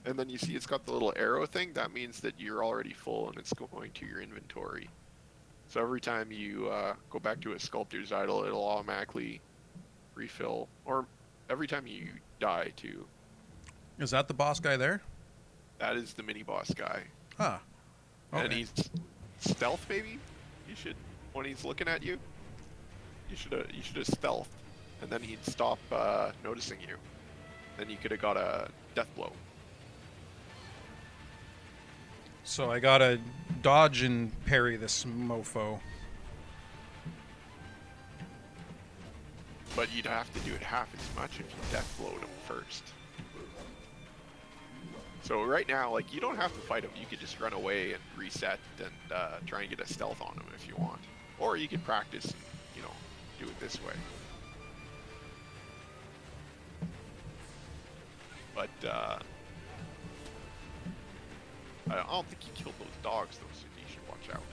And then you see it's got the little arrow thing. That means that you're already full and it's going to your inventory. So every time you go back to a sculptor's idol, it'll automatically refill. Or every time you die, too. Is that the boss guy there? That is the mini boss guy. Huh. Okay. And he's stealth, maybe? You should, when he's looking at you, you should have stealthed, and then he'd stop noticing you. Then you could have got a death blow. So I gotta dodge and parry this mofo. But you'd have to do it half as much if you death blowed him first. So right now, like, you don't have to fight him. You could just run away and reset and try and get a stealth on him if you want. Or you could practice and, you know, do it this way. But, I don't think he killed those dogs, though, so you should watch out.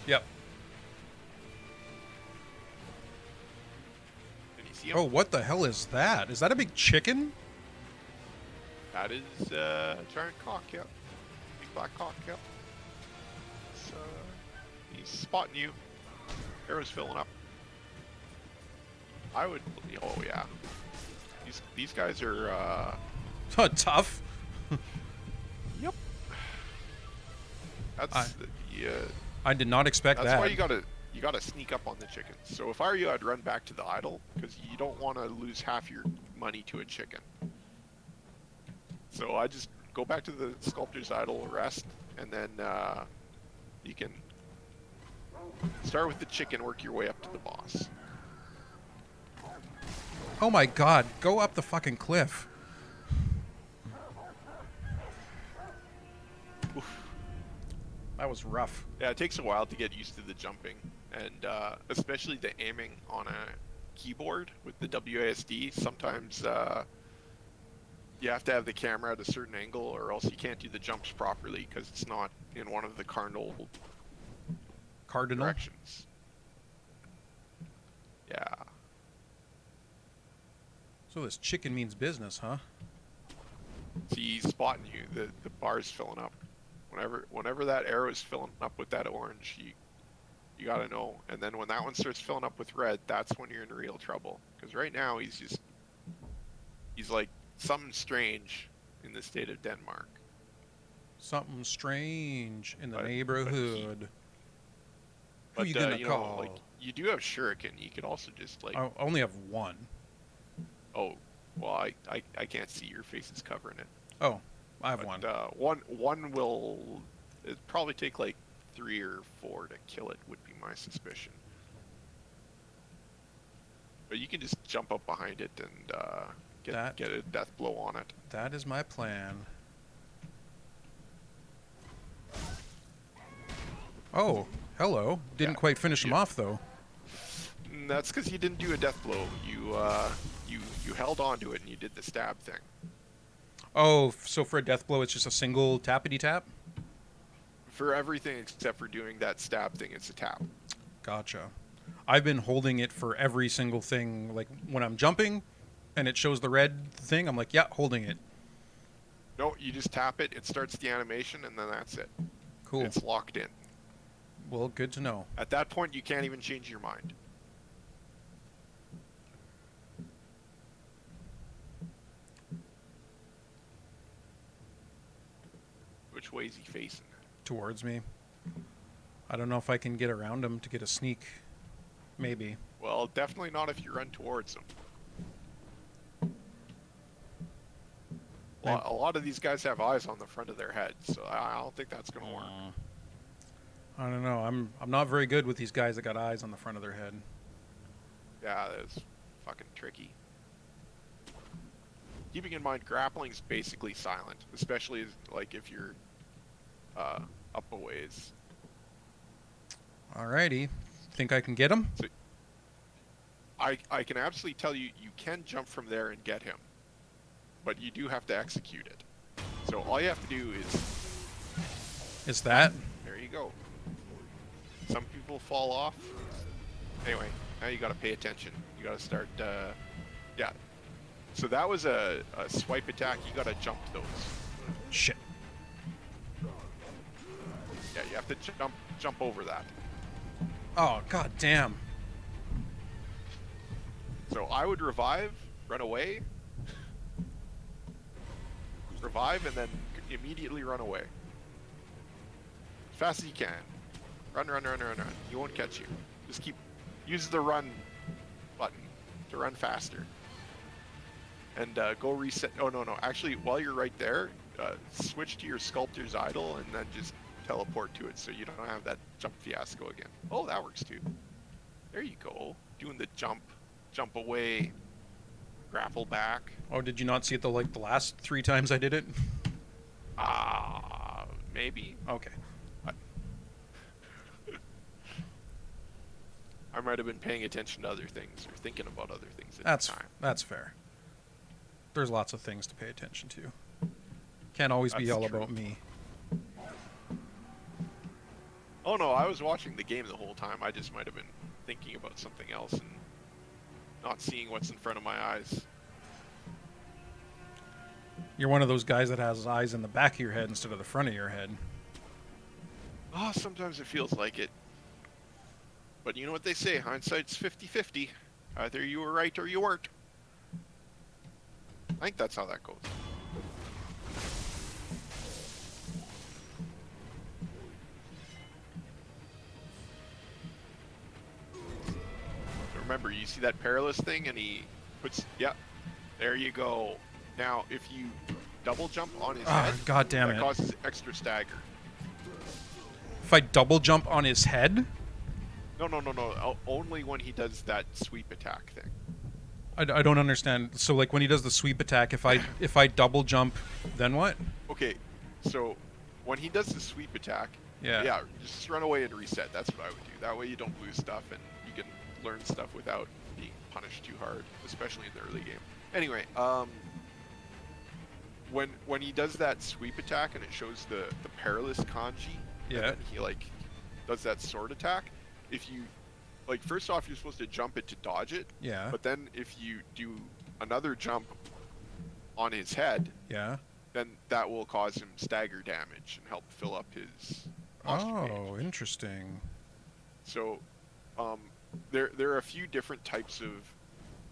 Yep. Did you see him? Oh, what the hell is that? Is that a big chicken? That is giant cock, yep. Big black cock, yep. So, he's spotting you. Arrow's filling up. I would, oh yeah. These guys are, Tough. Yep. That's I did not expect that's that. why you gotta sneak up on the chickens. So if I were you, I'd run back to the idol because you don't want to lose half your money to a chicken. So I just go back to the sculptor's idol, rest, and then you can start with the chicken, work your way up to the boss. Oh my god, go up the fucking cliff. Oof. That was rough. Yeah, it takes a while to get used to the jumping, and especially the aiming on a keyboard with the WASD. Sometimes you have to have the camera at a certain angle, or else you can't do the jumps properly because it's not in one of the cardinal directions. Yeah. So this chicken means business, huh? See, he's spotting you. The bar's filling up. Whenever that arrow is filling up with that orange, you gotta know. And then when that one starts filling up with red, that's when you're in real trouble. Because right now he's like something strange in the state of Denmark. Something strange in the neighborhood. Who But you gonna you call? know, like, you do have shuriken. You could also just like. I only have one. Oh, well, I can't see. Your face is covering it. Oh, I have one. One will. It'd probably take like 3 or 4 to kill it. Would be my suspicion. But you can just jump up behind it and get a death blow on it. That is my plan. Oh, hello. Didn't quite finish him off though. That's because you didn't do a death blow. You held on to it and you did the stab thing. Oh, so for a death blow, it's just a single tappity tap? For everything except for doing that stab thing, it's a tap. Gotcha. I've been holding it for every single thing. Like when I'm jumping and it shows the red thing, I'm like, yeah, holding it. No, you just tap it, it starts the animation, and then that's it. Cool. It's locked in. Well, good to know. At that point, you can't even change your mind. Which way is he facing? Towards me. I don't know if I can get around him to get a sneak. Maybe. Well, definitely not if you run towards him. Well, a lot of these guys have eyes on the front of their head, so I don't think that's going to work. I don't know. I'm not very good with these guys that got eyes on the front of their head. Yeah, that's fucking tricky. Keeping in mind, grappling's basically silent, especially like if you're up a ways. Alrighty. Think I can get him? So, I can absolutely tell you, you can jump from there and get him, but you do have to execute it. So all you have to do is that? There you go. Some people fall off. Anyway, now you got to pay attention. You got to start. Yeah. So that was a swipe attack. You got to jump those. Shit. Yeah, you have to jump over that. Oh, god damn. So I would revive, run away, revive, and then immediately run away. As fast as you can. Run. He won't catch you. Just use the run button to run faster. And go reset. Oh, no. Actually, while you're right there, switch to your sculptor's idol and then just teleport to it so you don't have that jump fiasco again. Oh, that works too. There you go. Doing the jump away, grapple back. Oh, did you not see it the last 3 times I did it? Maybe. Okay. I might have been paying attention to other things or thinking about other things at the time. That's fair. There's lots of things to pay attention to. Can't always be That's all true. about me. Oh no, I was watching the game the whole time. I just might have been thinking about something else and not seeing what's in front of my eyes. You're one of those guys that has eyes in the back of your head instead of the front of your head. Oh, sometimes it feels like it. But you know what they say, hindsight's 50-50. Either you were right or you weren't. I think that's how that goes. Remember, you see that perilous thing and he puts, yeah, there you go. Now, if you double jump on his head, God damn that it. causes extra stagger. If I double jump on his head? No. Only when he does that sweep attack thing. I don't understand. So like when he does the sweep attack, if I double jump, then what? Okay, so when he does the sweep attack, Yeah. just run away and reset. That's what I would do. That way you don't lose stuff and you can learn stuff without being punished too hard, especially in the early game. Anyway, when he does that sweep attack and it shows the perilous kanji, Yeah. and then he like does that sword attack. If you like, first off, you're supposed to jump it to dodge it. Yeah. But then if you do another jump on his head, Yeah. then that will cause him stagger damage and help fill up his posture gauge. Oh, interesting. So, there are a few different types of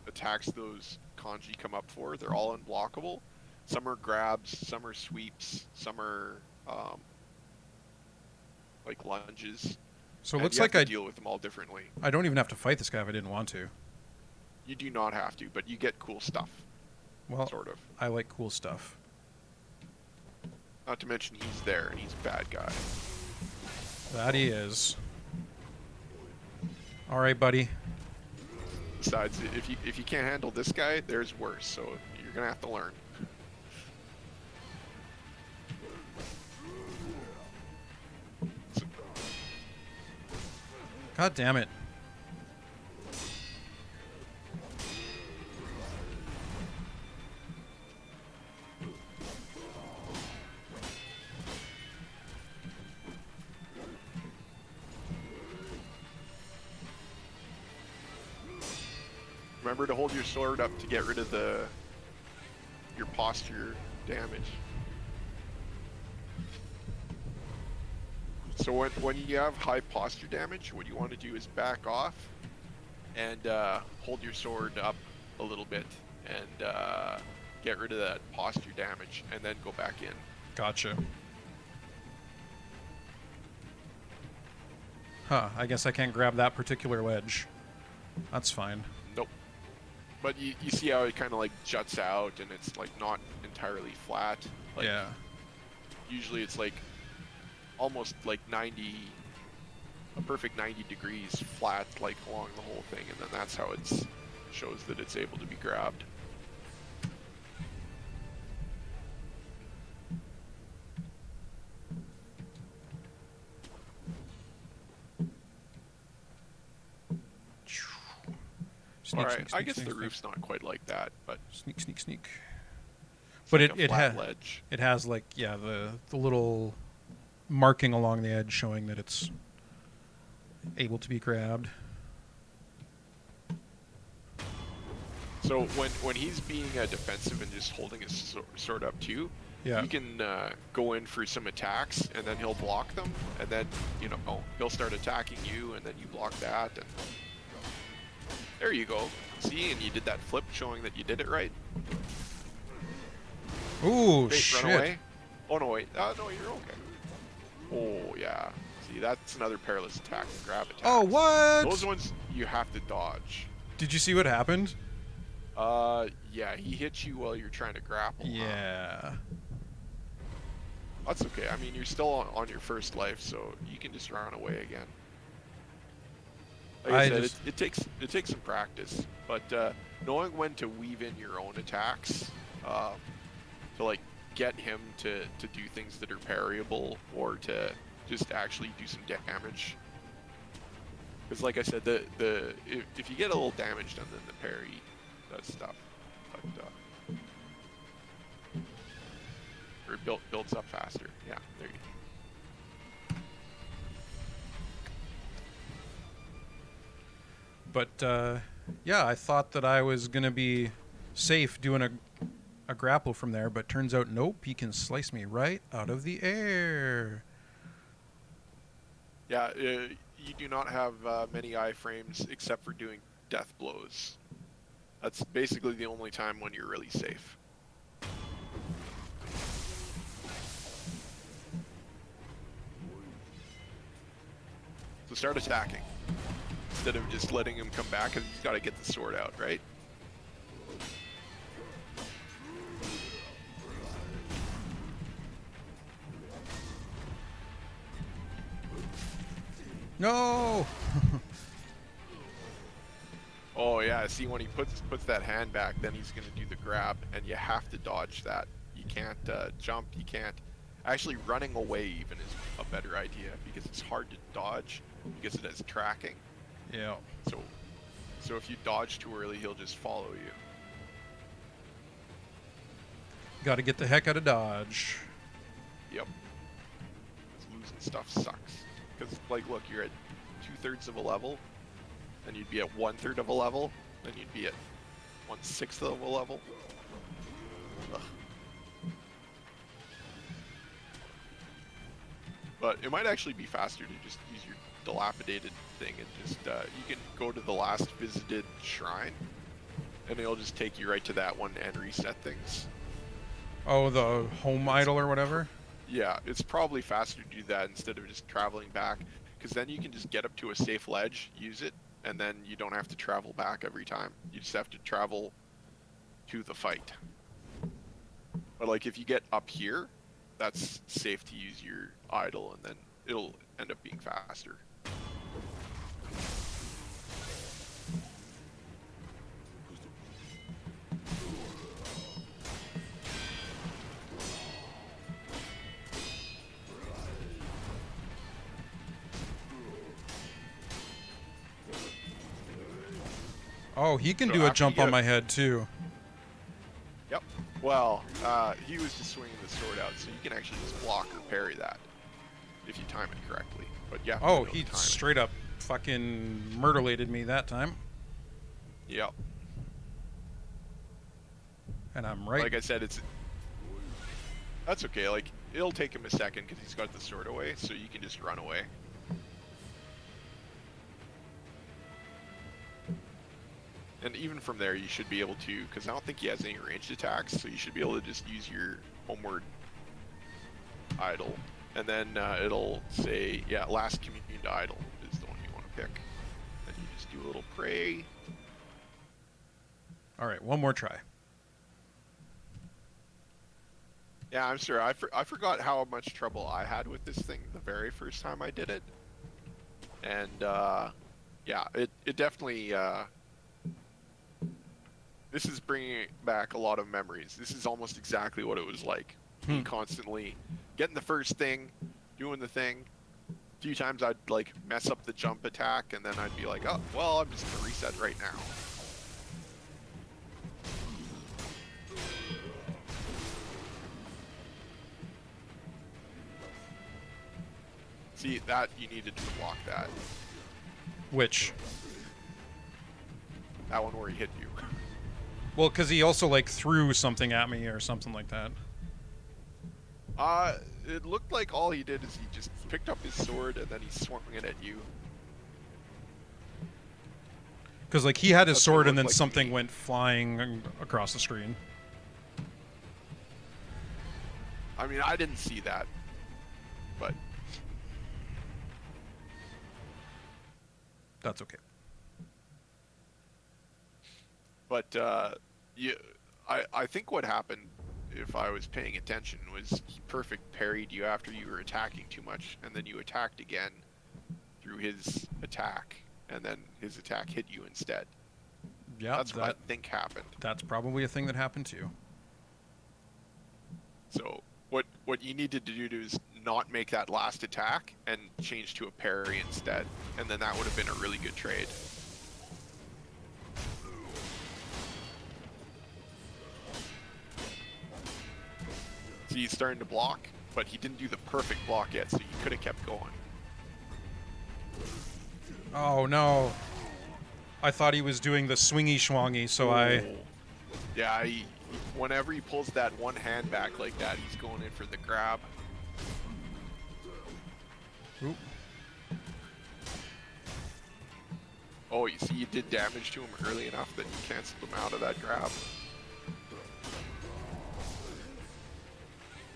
attacks those kanji come up for. They're all unblockable. Some are grabs, some are sweeps, some are like lunges. So it And looks you have like to I deal with them all differently. I don't even have to fight this guy if I didn't want to. You do not have to, but you get cool stuff. Well, Sort of. I like cool stuff. Not to mention he's there and he's a bad guy. That he is. All right, buddy. Besides, if you can't handle this guy, there's worse. So you're gonna have to learn. God damn it. Remember to hold your sword up to get rid of your posture damage. So when you have high posture damage, what you want to do is back off and hold your sword up a little bit and get rid of that posture damage, and then go back in. Gotcha. Huh, I guess I can't grab that particular ledge. That's fine. Nope. But you see how it kind of like juts out and it's like not entirely flat? Like, Yeah. Usually it's like almost like a perfect 90 degrees flat, like along the whole thing, and then that's how it shows that it's able to be grabbed. Sneak, Alright, sneak, I sneak, guess sneak, the sneak. roof's not quite like that, but Sneak, sneak, sneak. it's But like a it flat has ledge. it has like the little marking along the edge showing that it's able to be grabbed. So when he's being defensive and just holding his sword up too, Yeah. you can go in for some attacks, and then he'll block them, and then he'll start attacking you, and then you block that, and there you go. See, and you did that flip, showing that you did it right. Ooh, Wait, shit. run away. Oh no, wait. No, you're okay. Oh yeah. See, that's another perilous attack. Grab attack. Oh, what? Those ones you have to dodge. Did you see what happened? Yeah, he hits you while you're trying to grapple. Huh? Yeah. That's okay. I mean, you're still on your first life, so you can just run away again. Like I said, it takes some practice, but knowing when to weave in your own attacks, to like get him to do things that are parryable or to just actually do some damage. Because like I said, if you get a little damage done, then the parry does stuff. But or it builds up faster. Yeah, there you go. But yeah, I thought that I was gonna be safe doing a grapple from there, but turns out nope, he can slice me right out of the air. Yeah, you do not have many iframes except for doing death blows. That's basically the only time when you're really safe. So start attacking instead of just letting him come back, because he's got to get the sword out, right? No. Oh yeah, see, when he puts that hand back, then he's gonna do the grab, and you have to dodge that. You can't jump. You can't. Actually, running away even is a better idea because it's hard to dodge because it has tracking. Yeah. So if you dodge too early, he'll just follow you. Got to get the heck out of dodge. Yep. 'Cause losing stuff sucks. Because like, look, you're at 2/3 of a level, then you'd be at 1/3 of a level, then you'd be at 1/6 of a level. Ugh. But it might actually be faster to just use your dilapidated thing and just, you can go to the last visited shrine, and it'll just take you right to that one and reset things. Oh, the home idol or whatever? Yeah, it's probably faster to do that instead of just traveling back, because then you can just get up to a safe ledge, use it, and then you don't have to travel back every time. You just have to travel to the fight. But like if you get up here, that's safe to use your idol, and then it'll end up being faster. Oh, he can So do a after jump you on get my head too. Yep. Well, he was just swinging the sword out, so you can actually just block or parry that if you time it correctly. But yeah. Oh, he straight up fucking murderlated me that time. Yep. And I'm right. Like I said, that's okay. Like it'll take him a second because he's got the sword away, so you can just run away. And even from there, you should be able to, because I don't think he has any ranged attacks, so you should be able to just use your homeward idol. And then it'll say, yeah, last communed idol is the one you want to pick. And you just do a little pray. All right, one more try. Yeah, I'm sorry. I forgot how much trouble I had with this thing the very first time I did it. And, yeah, it definitely... this is bringing back a lot of memories. This is almost exactly what it was like. Me constantly getting the first thing, doing the thing. A few times I'd like mess up the jump attack, and then I'd be like, oh, well, I'm just gonna reset right now. See, that, you needed to block that. Which? That one where he hit you. Well, because he also like threw something at me or something like that. It looked like all he did is he just picked up his sword and then he swung it at you. Because like he had his That's what it sword and looked then like to something me. went flying across the screen. I mean, I didn't see that, but That's okay. But I think what happened if I was paying attention, was he perfect parried you after you were attacking too much, and then you attacked again through his attack, and then his attack hit you instead. Yeah, That's what I think happened. That's probably a thing that happened too. So what you needed to do is not make that last attack and change to a parry instead, and then that would have been a really good trade. See, he's starting to block, but he didn't do the perfect block yet, so you could have kept going. Oh no. I thought he was doing the swingy schwangy, so Yeah, whenever he pulls that one hand back like that, he's going in for the grab. Oop. Oh, you see, you did damage to him early enough that you canceled him out of that grab.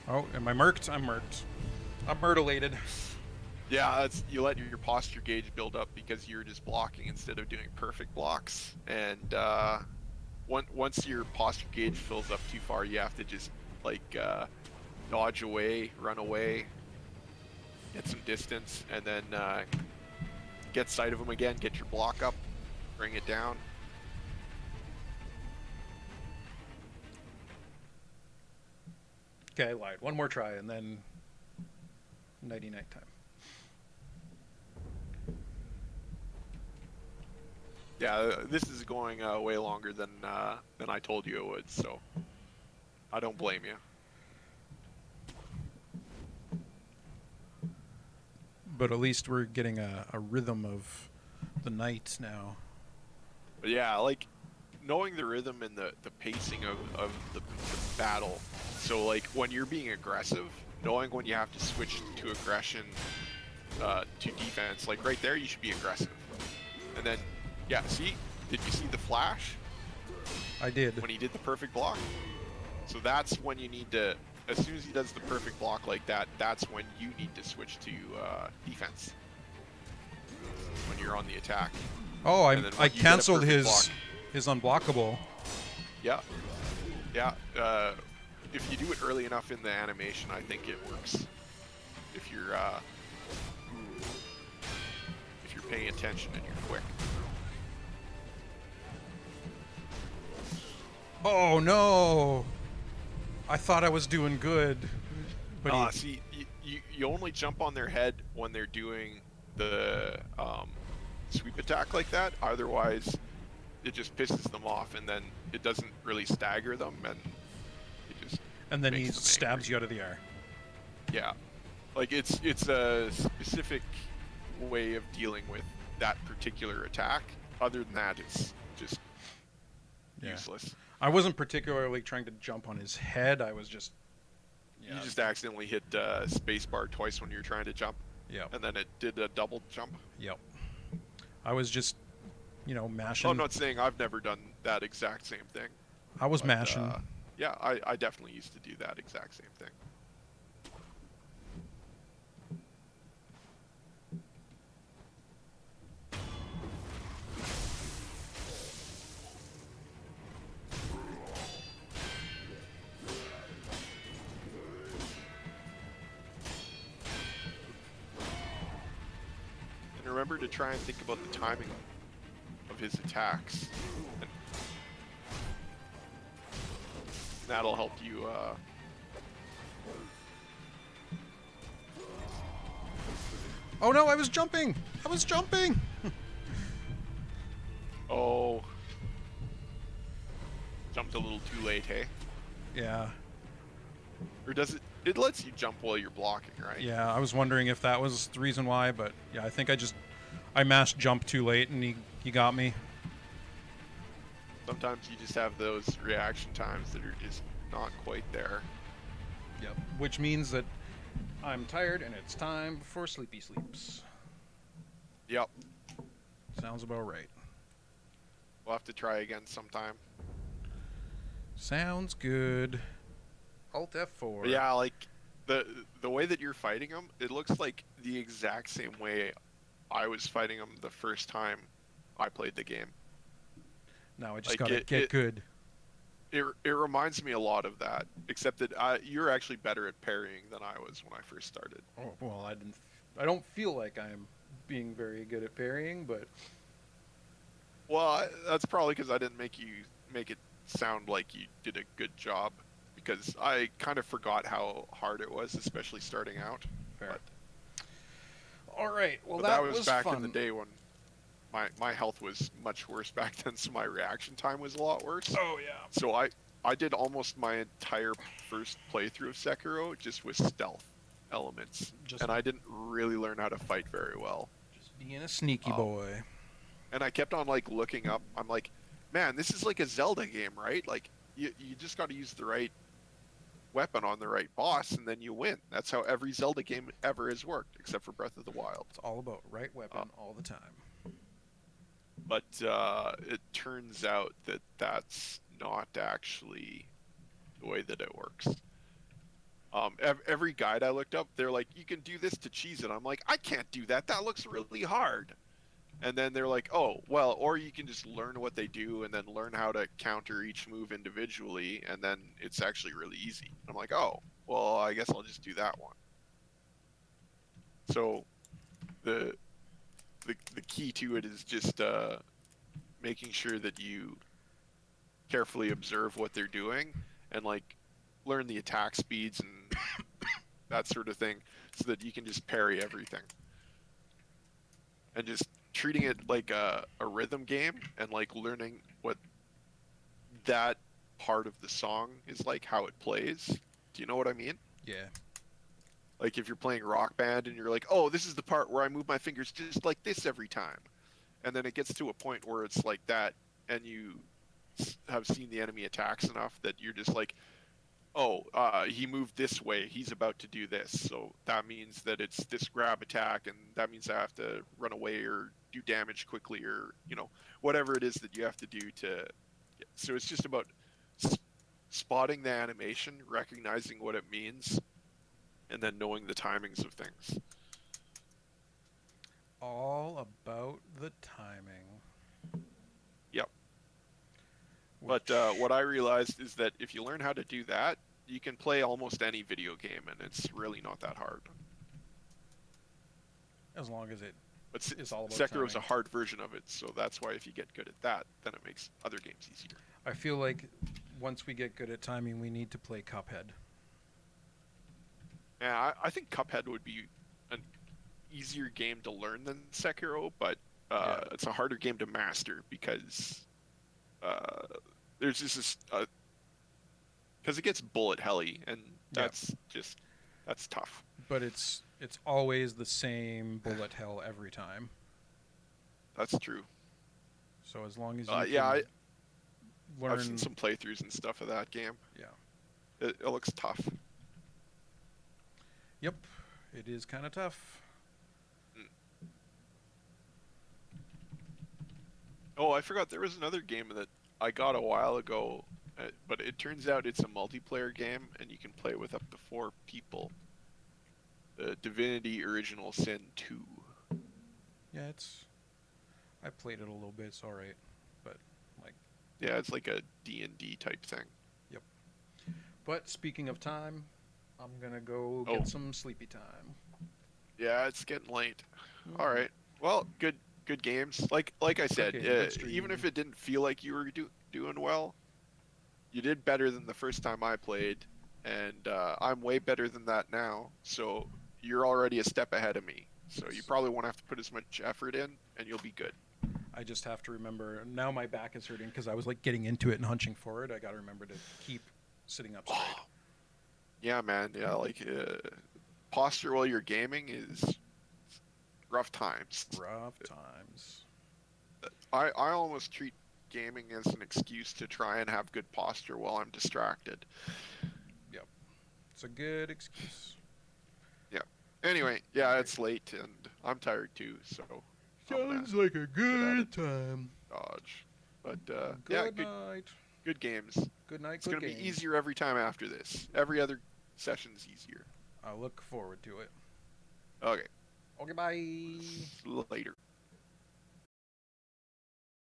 Oh, am I murked? I'm murked. I'm myrtleated. Yeah, you let your posture gauge build up because you're just blocking instead of doing perfect blocks. And once your posture gauge fills up too far, you have to just like dodge away, run away, get some distance, and then get sight of him again, get your block up, bring it down. Okay, I lied. One more try, and then nighty-night time. Yeah, this is going way longer than I told you it would, so I don't blame you. But at least we're getting a rhythm of the night now. But yeah, like knowing the rhythm and the pacing of the battle. So like when you're being aggressive, knowing when you have to switch to aggression to defense, like right there you should be aggressive. And then, yeah, see? Did you see the flash? I did. When he did the perfect block? So that's when you need to, as soon as he does the perfect block like that, that's when you need to switch to defense. When you're on the attack. Oh, I you get a canceled perfect his block- unblockable. Yeah. Yeah. If you do it early enough in the animation, I think it works. If you're paying attention and you're quick. Oh no! I thought I was doing good. But See, you only jump on their head when they're doing the sweep attack like that. Otherwise, it just pisses them off, and then it doesn't really stagger them, and it just and then he makes them stabs angry. you out of the air. Yeah, like it's a specific way of dealing with that particular attack. Other than that, it's just useless. I wasn't particularly trying to jump on his head. I was just. You just accidentally hit spacebar twice when you're trying to jump. Yep. And then it did a double jump. Yep. I was just, mashing. I'm not saying I've never done that exact same thing. I was mashing. Yeah, I definitely used to do that exact same thing. And remember to try and think about the timing of his attacks. And that'll help you Oh no, I was jumping! I was jumping! Oh. Jumped a little too late, hey? Yeah. Or does it... It lets you jump while you're blocking, right? Yeah, I was wondering if that was the reason why, but yeah, I think I mashed jump too late and he got me. Sometimes you just have those reaction times that are just not quite there. Yep. Which means that I'm tired and it's time for sleepy sleeps. Yep. Sounds about right. We'll have to try again sometime. Sounds good. Alt F4. But yeah, like the way that you're fighting him, it looks like the exact same way I was fighting him the first time I played the game. Now I just Like gotta get good. it reminds me a lot of that, except that you're actually better at parrying than I was when I first started. Oh well, I don't feel like I'm being very good at parrying, but Well, that's probably because I didn't make it sound like you did a good job, because I kind of forgot how hard it was, especially starting out. fair. But, All right. Well, but that was was back fun. in the day when my health was much worse back then, so my reaction time was a lot worse. Oh yeah. So I did almost my entire first playthrough of Sekiro just with stealth elements, Just- and I didn't really learn how to fight very well. Just being a sneaky Oh. boy. And I kept on like looking up. I'm like, man, this is like a Zelda game, right? Like you just got to use the right weapon on the right boss, and then you win. That's how every Zelda game ever has worked, except for Breath of the Wild. It's all about right weapon all the time. But it turns out that that's not actually the way that it works. Every guide I looked up, they're like, you can do this to cheese it. I'm like, I can't do that. That looks really hard. And then they're like, oh, well, or you can just learn what they do and then learn how to counter each move individually, and then it's actually really easy. I'm like, oh, well, I guess I'll just do that one. So the key to it is just making sure that you carefully observe what they're doing and like learn the attack speeds and that sort of thing, so that you can just parry everything. And just treating it like a rhythm game and like learning what that part of the song is like, how it plays. Do you know what I mean? Yeah. Like if you're playing Rock Band and you're like, oh, this is the part where I move my fingers just like this every time. And then it gets to a point where it's like that, and you have seen the enemy attacks enough that you're just like, oh, he moved this way, he's about to do this, so that means that it's this grab attack, and that means I have to run away or do damage quickly, or whatever it is that you have to do to. So it's just about spotting the animation, recognizing what it means, and then knowing the timings of things. All about the timing. Yep. But what I realized is that if you learn how to do that, you can play almost any video game, and it's really not that hard. As long as But it's all about Sekiro's a timing. hard version of it, so that's why if you get good at that, then it makes other games easier. I feel like once we get good at timing, we need to play Cuphead. Yeah, I think Cuphead would be an easier game to learn than Sekiro, but it's a harder game to master because there's just this because it gets bullet helly, and that's tough. But it's always the same bullet hell every time. That's true. So as long as you learn, I've seen some playthroughs and stuff of that game. Yeah. It looks tough. Yep, it is kind of tough. Oh, I forgot there was another game that I got a while ago, but it turns out it's a multiplayer game, and you can play with up to 4 people. The Divinity Original Sin 2. Yeah, I played it a little bit. It's all right, but like. Yeah, it's like a D&D type thing. Yep. But speaking of time, I'm gonna go get some sleepy time. Yeah, it's getting late. All right. Well, good games. Like I said, even if it didn't feel like you were doing well, you did better than the first time I played, and I'm way better than that now. So you're already a step ahead of me. So you probably won't have to put as much effort in, and you'll be good. I just have to remember. Now my back is hurting because I was like getting into it and hunching forward. I got to remember to keep sitting up straight. Yeah, man. Yeah, like posture while you're gaming is rough times. Rough times. I almost treat gaming as an excuse to try and have good posture while I'm distracted. Yep. It's a good excuse. Yeah. Anyway, yeah, it's late and I'm tired too, so. Sounds like a good time. Dodge. But Good night. Good games. Good night. It's Good going to be games. easier every time after this. Every other session's easier. I look forward to it. Okay. Okay, bye. Later.